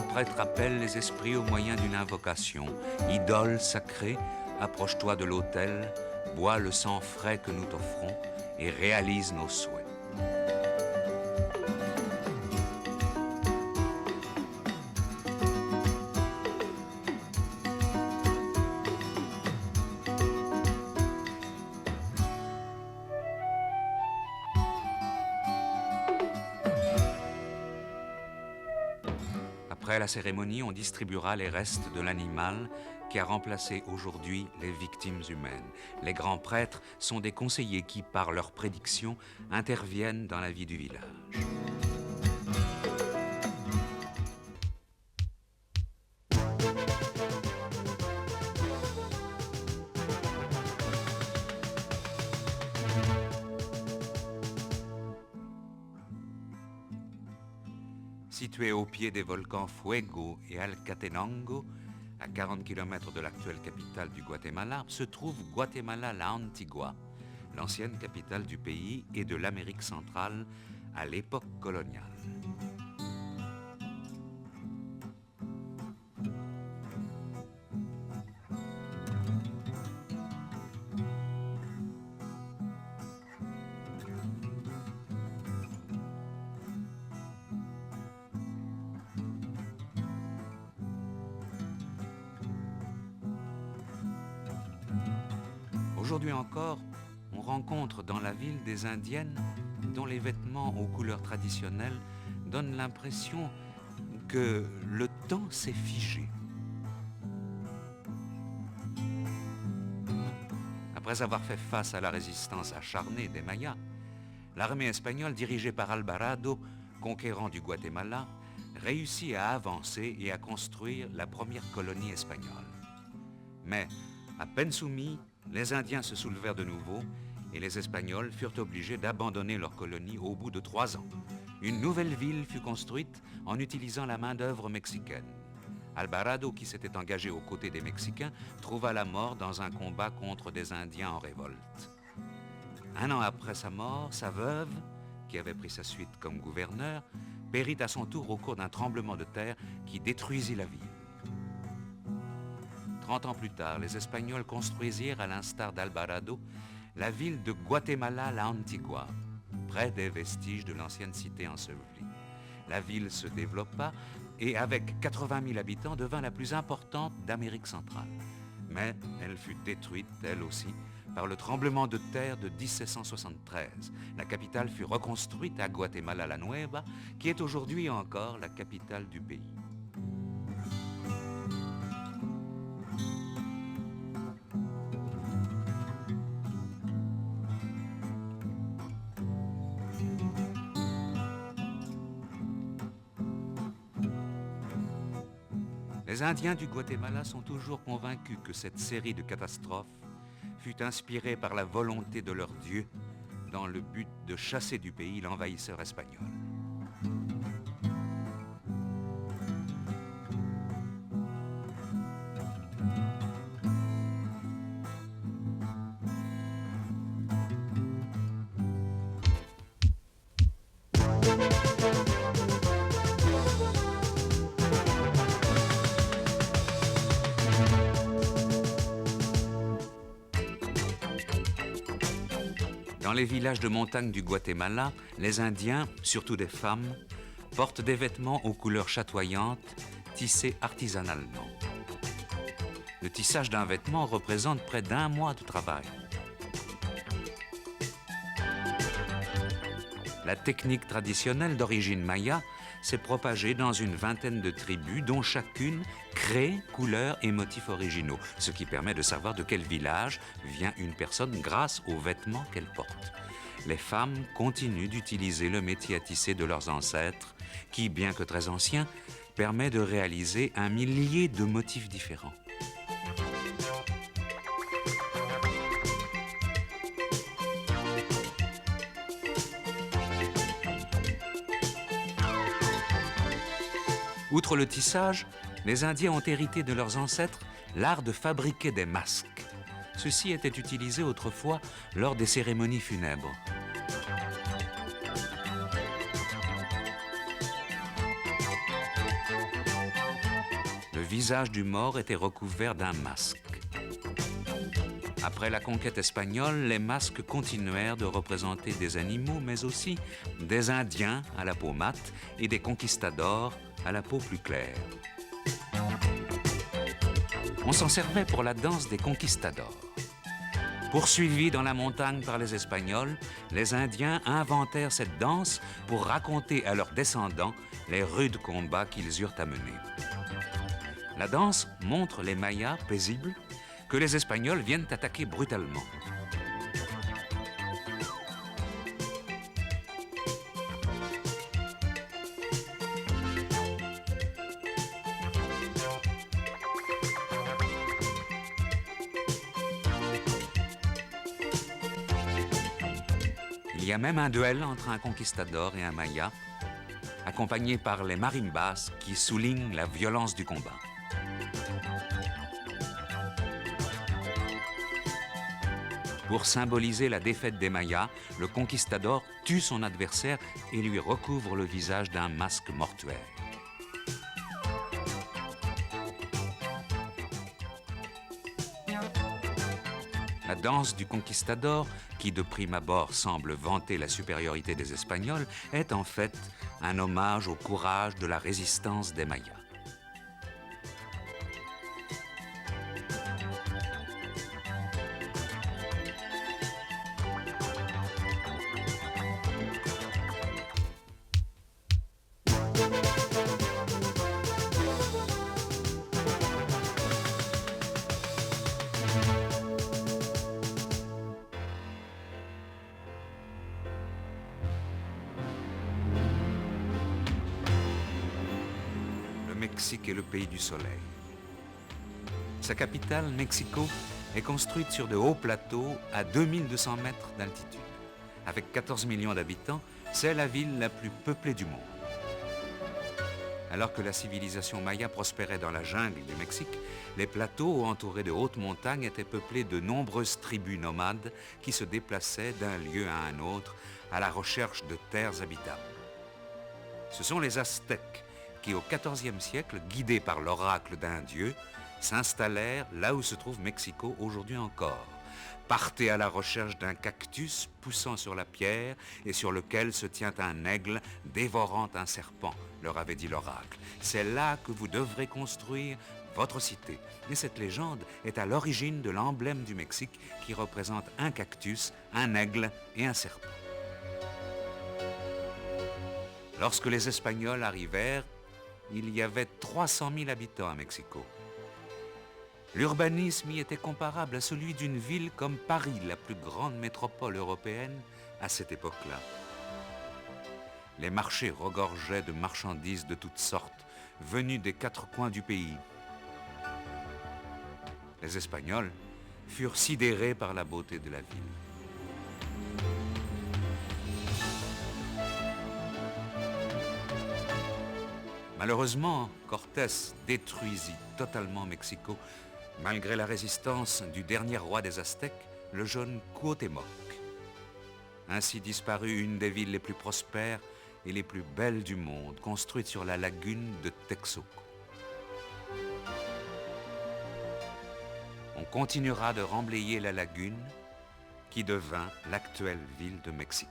Le prêtre appelle les esprits au moyen d'une invocation. Idole sacrée, approche-toi de l'autel, bois le sang frais que nous t'offrons et réalise nos souhaits. Après la cérémonie, on distribuera les restes de l'animal qui a remplacé aujourd'hui les victimes humaines. Les grands prêtres sont des conseillers qui, par leurs prédictions, interviennent dans la vie du village. Situé au pied des volcans Fuego et Alcatenango, à 40 km de l'actuelle capitale du Guatemala, se trouve Guatemala la Antigua, l'ancienne capitale du pays et de l'Amérique centrale à l'époque coloniale. Aujourd'hui encore, on rencontre dans la ville des Indiennes dont les vêtements aux couleurs traditionnelles donnent l'impression que le temps s'est figé. Après avoir fait face à la résistance acharnée des Mayas, l'armée espagnole dirigée par Alvarado, conquérant du Guatemala, réussit à avancer et à construire la première colonie espagnole. Mais, à peine soumis, les Indiens se soulevèrent de nouveau et les Espagnols furent obligés d'abandonner leur colonie au bout de 3 ans. Une nouvelle ville fut construite en utilisant la main-d'œuvre mexicaine. Alvarado, qui s'était engagé aux côtés des Mexicains, trouva la mort dans un combat contre des Indiens en révolte. 1 an après sa mort, sa veuve, qui avait pris sa suite comme gouverneur, périt à son tour au cours d'un tremblement de terre qui détruisit la ville. 30 ans plus tard, les Espagnols construisirent, à l'instar d'Alvarado, la ville de Guatemala la Antigua, près des vestiges de l'ancienne cité ensevelie. La ville se développa et, avec 80 000 habitants, devint la plus importante d'Amérique centrale. Mais elle fut détruite, elle aussi, par le tremblement de terre de 1773. La capitale fut reconstruite à Guatemala la Nueva, qui est aujourd'hui encore la capitale du pays. Les Indiens du Guatemala sont toujours convaincus que cette série de catastrophes fut inspirée par la volonté de leur Dieu dans le but de chasser du pays l'envahisseur espagnol. Dans les villages de montagne du Guatemala, les Indiens, surtout des femmes, portent des vêtements aux couleurs chatoyantes, tissés artisanalement. Le tissage d'un vêtement représente près d'1 mois de travail. La technique traditionnelle d'origine maya s'est propagée dans une vingtaine de tribus dont chacune crée couleurs et motifs originaux, ce qui permet de savoir de quel village vient une personne grâce aux vêtements qu'elle porte. Les femmes continuent d'utiliser le métier à tisser de leurs ancêtres qui, bien que très ancien, permet de réaliser 1 millier de motifs différents. Outre le tissage, les Indiens ont hérité de leurs ancêtres l'art de fabriquer des masques. Ceux-ci étaient utilisés autrefois lors des cérémonies funèbres. Le visage du mort était recouvert d'un masque. Après la conquête espagnole, les masques continuèrent de représenter des animaux, mais aussi des Indiens à la peau mate et des conquistadors à la peau plus claire. On s'en servait pour la danse des conquistadors. Poursuivis dans la montagne par les Espagnols, les Indiens inventèrent cette danse pour raconter à leurs descendants les rudes combats qu'ils eurent à mener. La danse montre les Mayas paisibles que les Espagnols viennent attaquer brutalement. Il y a même un duel entre un conquistador et un Maya, accompagnés par les marimbas qui soulignent la violence du combat. Pour symboliser la défaite des Mayas, le conquistador tue son adversaire et lui recouvre le visage d'un masque mortuaire. La danse du conquistador, qui de prime abord semble vanter la supériorité des Espagnols, est en fait un hommage au courage de la résistance des Mayas. Le Mexique est le pays du soleil. Sa capitale, Mexico, est construite sur de hauts plateaux à 2200 mètres d'altitude. Avec 14 millions d'habitants, c'est la ville la plus peuplée du monde. Alors que la civilisation maya prospérait dans la jungle du Mexique, les plateaux entourés de hautes montagnes étaient peuplés de nombreuses tribus nomades qui se déplaçaient d'un lieu à un autre à la recherche de terres habitables. Ce sont les Aztèques qui, au XIVe siècle, guidés par l'oracle d'un dieu, s'installèrent là où se trouve Mexico aujourd'hui encore. Partez à la recherche d'un cactus poussant sur la pierre et sur lequel se tient un aigle dévorant un serpent, leur avait dit l'oracle. C'est là que vous devrez construire votre cité. Et cette légende est à l'origine de l'emblème du Mexique qui représente un cactus, un aigle et un serpent. Lorsque les Espagnols arrivèrent, il y avait 300 000 habitants à Mexico. L'urbanisme y était comparable à celui d'une ville comme Paris, la plus grande métropole européenne à cette époque-là. Les marchés regorgeaient de marchandises de toutes sortes, venues des quatre coins du pays. Les Espagnols furent sidérés par la beauté de la ville. Malheureusement, Cortés détruisit totalement Mexico, malgré la résistance du dernier roi des Aztèques, le jeune Cuauhtémoc. Ainsi disparut une des villes les plus prospères et les plus belles du monde, construite sur la lagune de Texcoco. On continuera de remblayer la lagune qui devint l'actuelle ville de Mexico.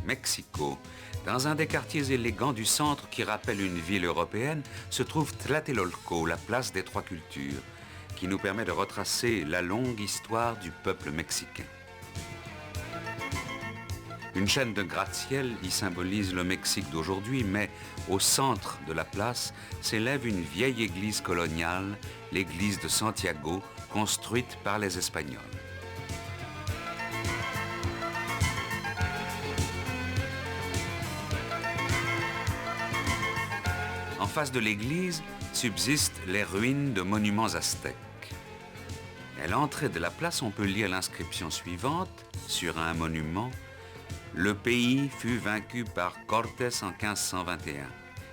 Mexico. Dans un des quartiers élégants du centre qui rappelle une ville européenne, se trouve Tlatelolco, la place des trois cultures, qui nous permet de retracer la longue histoire du peuple mexicain. Une chaîne de gratte-ciel y symbolise le Mexique d'aujourd'hui, mais au centre de la place s'élève une vieille église coloniale, l'église de Santiago, construite par les Espagnols. En face de l'église subsistent les ruines de monuments aztèques. À l'entrée de la place, on peut lire l'inscription suivante sur un monument: « Le pays fut vaincu par Cortés en 1521 ».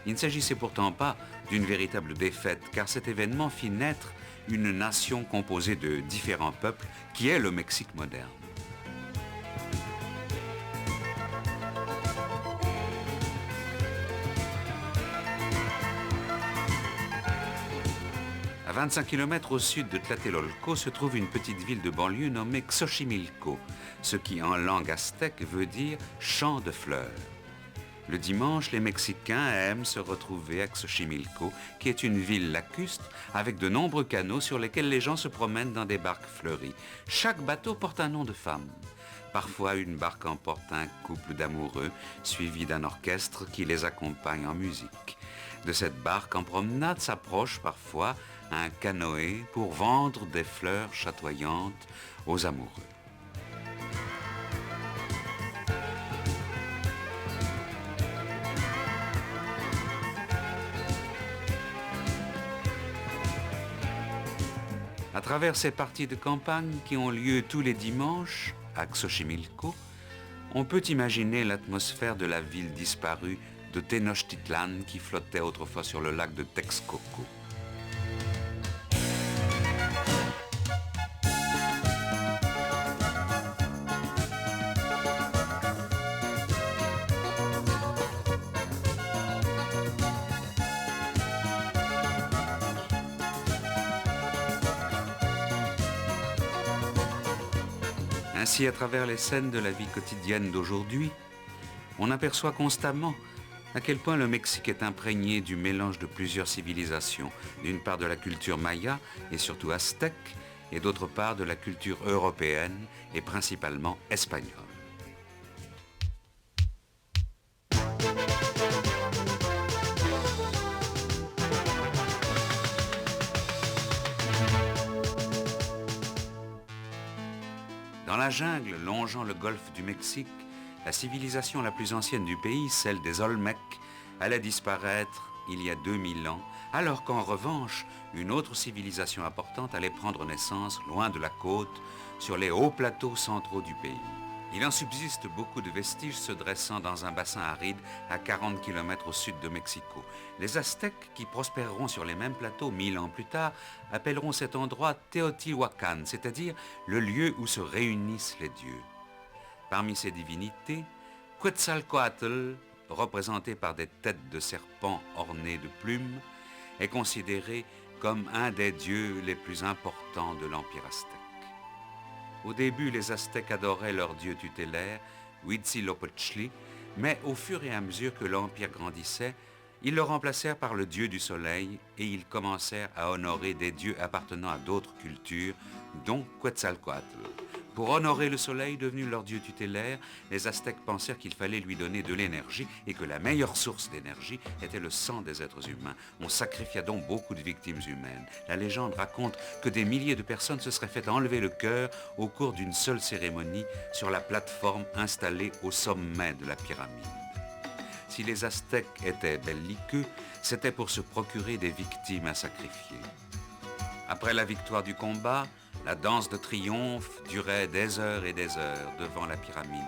Il ne s'agissait pourtant pas d'une véritable défaite, car cet événement fit naître une nation composée de différents peuples qui est le Mexique moderne. 25 km au sud de Tlatelolco se trouve une petite ville de banlieue nommée Xochimilco, ce qui en langue aztèque veut dire « champ de fleurs ». Le dimanche, les Mexicains aiment se retrouver à Xochimilco, qui est une ville lacustre avec de nombreux canaux sur lesquels les gens se promènent dans des barques fleuries. Chaque bateau porte un nom de femme. Parfois, une barque emporte un couple d'amoureux, suivi d'un orchestre qui les accompagne en musique. De cette barque en promenade s'approche parfois un canoë pour vendre des fleurs chatoyantes aux amoureux. À travers ces parties de campagne qui ont lieu tous les dimanches à Xochimilco, on peut imaginer l'atmosphère de la ville disparue de Tenochtitlan qui flottait autrefois sur le lac de Texcoco. Ainsi, à travers les scènes de la vie quotidienne d'aujourd'hui, on aperçoit constamment à quel point le Mexique est imprégné du mélange de plusieurs civilisations, d'une part de la culture maya et surtout aztèque, et d'autre part de la culture européenne et principalement espagnole. Dans la jungle longeant le golfe du Mexique, la civilisation la plus ancienne du pays, celle des Olmecs, allait disparaître il y a 2000 ans, alors qu'en revanche, une autre civilisation importante allait prendre naissance loin de la côte, sur les hauts plateaux centraux du pays. Il en subsiste beaucoup de vestiges se dressant dans un bassin aride à 40 km au sud de Mexico. Les Aztèques, qui prospéreront sur les mêmes plateaux 1000 ans plus tard, appelleront cet endroit Teotihuacan, c'est-à-dire le lieu où se réunissent les dieux. Parmi ces divinités, Quetzalcoatl, représenté par des têtes de serpents ornées de plumes, est considéré comme un des dieux les plus importants de l'Empire aztèque. Au début, les Aztèques adoraient leur dieu tutélaire, Huitzilopochtli, mais au fur et à mesure que l'Empire grandissait, ils le remplacèrent par le dieu du soleil et ils commencèrent à honorer des dieux appartenant à d'autres cultures, dont Quetzalcoatl. Pour honorer le soleil devenu leur dieu tutélaire, les Aztèques pensèrent qu'il fallait lui donner de l'énergie et que la meilleure source d'énergie était le sang des êtres humains. On sacrifia donc beaucoup de victimes humaines. La légende raconte que des milliers de personnes se seraient fait enlever le cœur au cours d'une seule cérémonie sur la plateforme installée au sommet de la pyramide. Si les Aztèques étaient belliqueux, c'était pour se procurer des victimes à sacrifier. Après la victoire du combat, la danse de triomphe durait des heures et des heures devant la pyramide.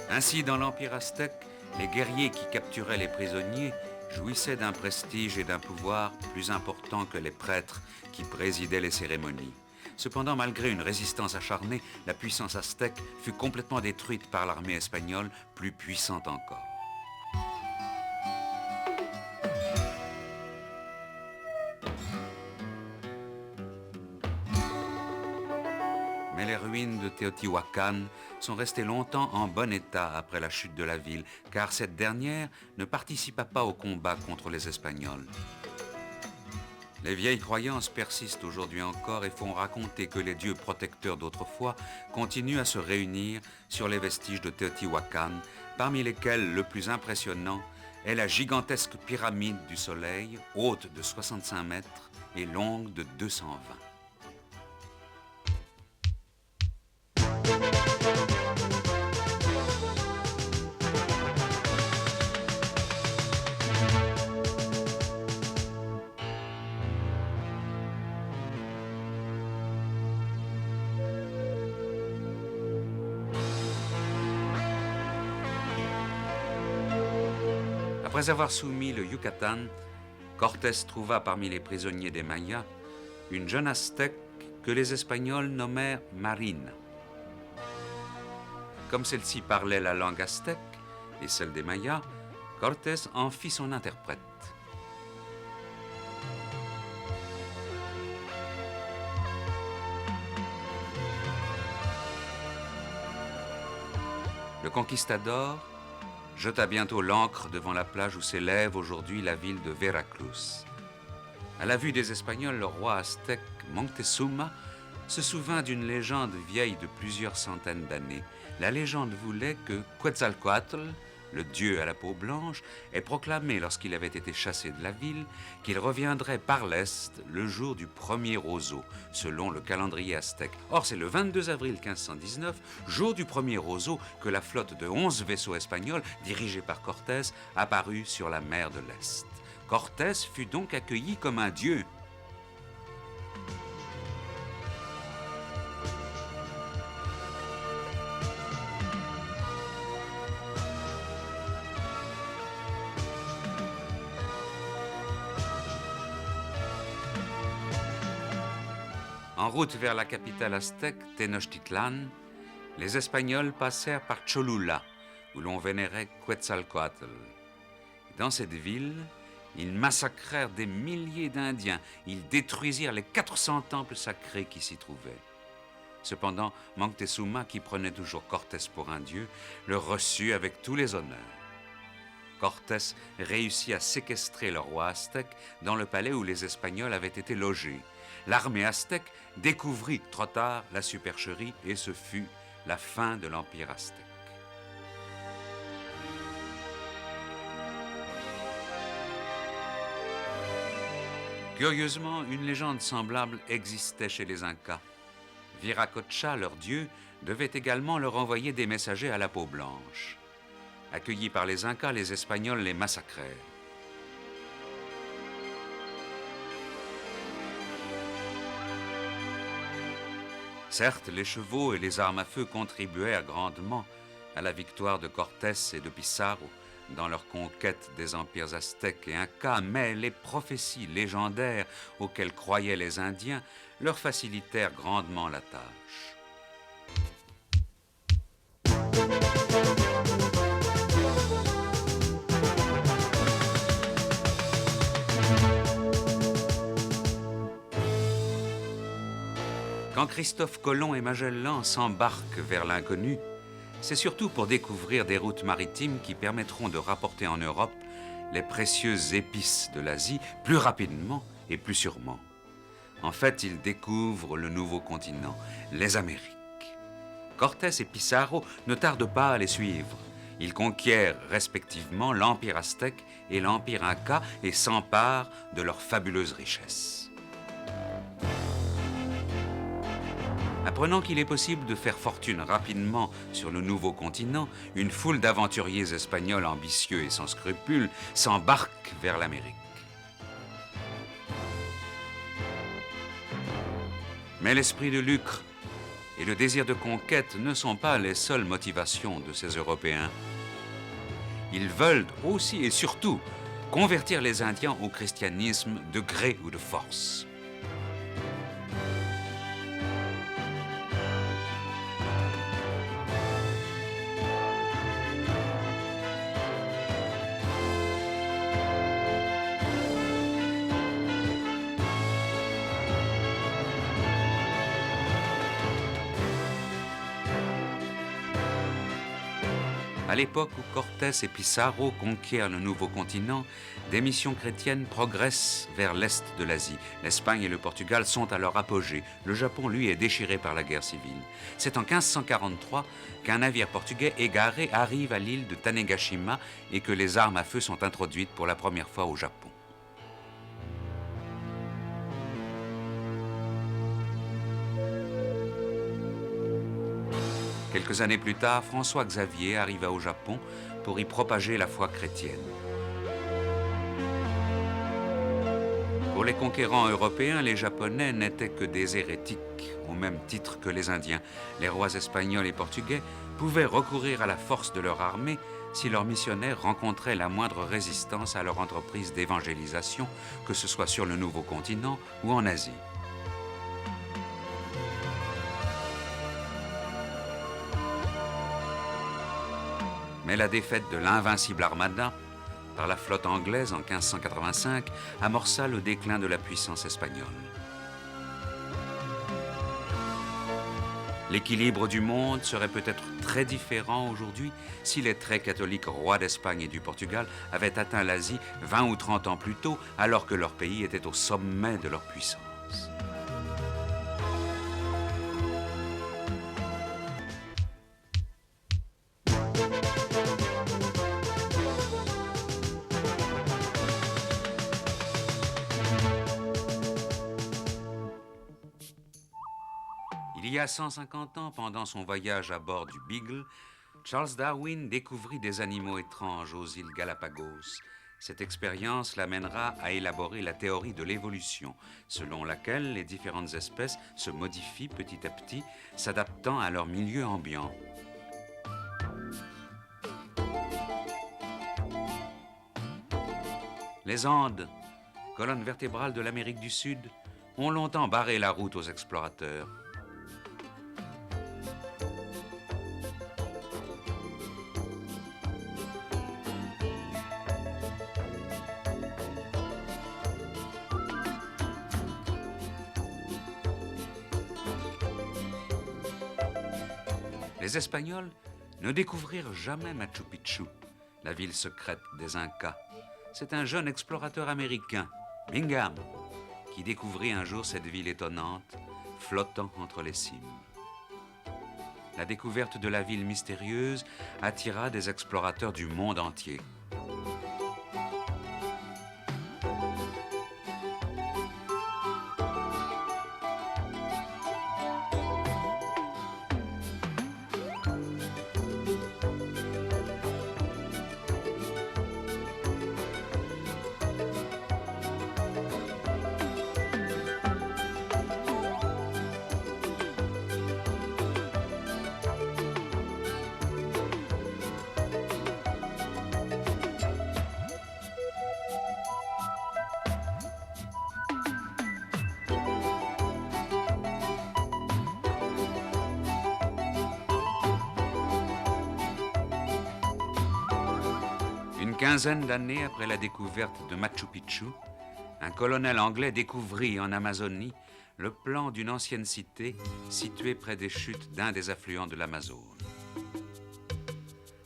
Ainsi, dans l'Empire aztèque, les guerriers qui capturaient les prisonniers jouissaient d'un prestige et d'un pouvoir plus importants que les prêtres qui présidaient les cérémonies. Cependant, malgré une résistance acharnée, la puissance aztèque fut complètement détruite par l'armée espagnole, plus puissante encore. Mais les ruines de Teotihuacan sont restées longtemps en bon état après la chute de la ville, car cette dernière ne participa pas au combat contre les Espagnols. Les vieilles croyances persistent aujourd'hui encore et font raconter que les dieux protecteurs d'autrefois continuent à se réunir sur les vestiges de Teotihuacan, parmi lesquels le plus impressionnant est la gigantesque pyramide du Soleil, haute de 65 mètres et longue de 220. À Après avoir soumis le Yucatan, Cortés trouva parmi les prisonniers des Mayas une jeune Aztèque que les Espagnols nommèrent Marina. Comme celle-ci parlait la langue aztèque et celle des Mayas, Cortés en fit son interprète. Le conquistador jeta bientôt l'ancre devant la plage où s'élève aujourd'hui la ville de Veracruz. À la vue des Espagnols, le roi aztèque Moctezuma se souvint d'une légende vieille de plusieurs centaines d'années. La légende voulait que Quetzalcoatl, le dieu à la peau blanche, ait proclamé lorsqu'il avait été chassé de la ville qu'il reviendrait par l'est le jour du premier roseau, selon le calendrier aztèque. Or, c'est le 22 avril 1519, jour du premier roseau, que la flotte de 11 vaisseaux espagnols, dirigée par Cortés, apparut sur la mer de l'Est. Cortés fut donc accueilli comme un dieu. En route vers la capitale aztèque, Tenochtitlan, les Espagnols passèrent par Cholula, où l'on vénérait Quetzalcoatl. Dans cette ville, ils massacrèrent des milliers d'Indiens. Ils détruisirent les 400 temples sacrés qui s'y trouvaient. Cependant, Moctezuma, qui prenait toujours Cortés pour un dieu, le reçut avec tous les honneurs. Cortés réussit à séquestrer le roi aztèque dans le palais où les Espagnols avaient été logés. L'armée aztèque découvrit trop tard la supercherie et ce fut la fin de l'Empire aztèque. Curieusement, une légende semblable existait chez les Incas. Viracocha, leur dieu, devait également leur envoyer des messagers à la peau blanche. Accueillis par les Incas, les Espagnols les massacrèrent. Certes, les chevaux et les armes à feu contribuèrent grandement à la victoire de Cortés et de Pizarro dans leur conquête des empires aztèques et incas, mais les prophéties légendaires auxquelles croyaient les Indiens leur facilitèrent grandement la tâche. Quand Christophe Colomb et Magellan s'embarquent vers l'inconnu, c'est surtout pour découvrir des routes maritimes qui permettront de rapporter en Europe les précieuses épices de l'Asie plus rapidement et plus sûrement. En fait, ils découvrent le nouveau continent, les Amériques. Cortés et Pizarro ne tardent pas à les suivre. Ils conquièrent respectivement l'Empire aztèque et l'Empire inca et s'emparent de leurs fabuleuses richesses. Apprenant qu'il est possible de faire fortune rapidement sur le nouveau continent, une foule d'aventuriers espagnols ambitieux et sans scrupules s'embarquent vers l'Amérique. Mais l'esprit de lucre et le désir de conquête ne sont pas les seules motivations de ces Européens. Ils veulent aussi et surtout convertir les Indiens au christianisme de gré ou de force. À l'époque où Cortés et Pizarro conquièrent le nouveau continent, des missions chrétiennes progressent vers l'est de l'Asie. L'Espagne et le Portugal sont à leur apogée. Le Japon, lui, est déchiré par la guerre civile. C'est en 1543 qu'un navire portugais égaré arrive à l'île de Tanegashima et que les armes à feu sont introduites pour la première fois au Japon. Quelques années plus tard, François Xavier arriva au Japon pour y propager la foi chrétienne. Pour les conquérants européens, les Japonais n'étaient que des hérétiques, au même titre que les Indiens. Les rois espagnols et portugais pouvaient recourir à la force de leur armée si leurs missionnaires rencontraient la moindre résistance à leur entreprise d'évangélisation, que ce soit sur le nouveau continent ou en Asie. Mais la défaite de l'invincible Armada par la flotte anglaise en 1585 amorça le déclin de la puissance espagnole. L'équilibre du monde serait peut-être très différent aujourd'hui si les très catholiques rois d'Espagne et du Portugal avaient atteint l'Asie 20 ou 30 ans plus tôt, alors que leur pays était au sommet de leur puissance. Il y a 150 ans, pendant son voyage à bord du Beagle, Charles Darwin découvrit des animaux étranges aux îles Galapagos. Cette expérience l'amènera à élaborer la théorie de l'évolution, selon laquelle les différentes espèces se modifient petit à petit, s'adaptant à leur milieu ambiant. Les Andes, colonne vertébrale de l'Amérique du Sud, ont longtemps barré la route aux explorateurs. Les Espagnols ne découvrirent jamais Machu Picchu, la ville secrète des Incas. C'est un jeune explorateur américain, Bingham, qui découvrit un jour cette ville étonnante, flottant entre les cimes. La découverte de la ville mystérieuse attira des explorateurs du monde entier. Une quinzaine d'années après la découverte de Machu Picchu, un colonel anglais découvrit en Amazonie le plan d'une ancienne cité située près des chutes d'un des affluents de l'Amazone.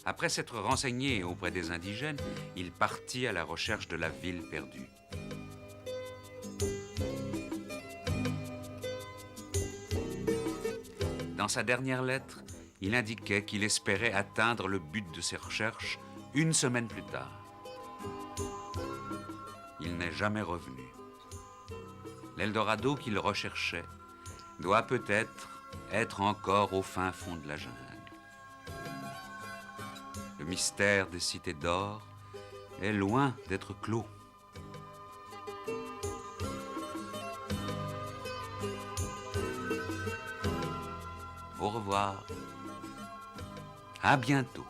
Après s'être renseigné auprès des indigènes, il partit à la recherche de la ville perdue. Dans sa dernière lettre, il indiquait qu'il espérait atteindre le but de ses recherches une semaine plus tard. Il n'est jamais revenu. L'Eldorado qu'il recherchait doit peut-être être encore au fin fond de la jungle. Le mystère des cités d'or est loin d'être clos. Au revoir. À bientôt.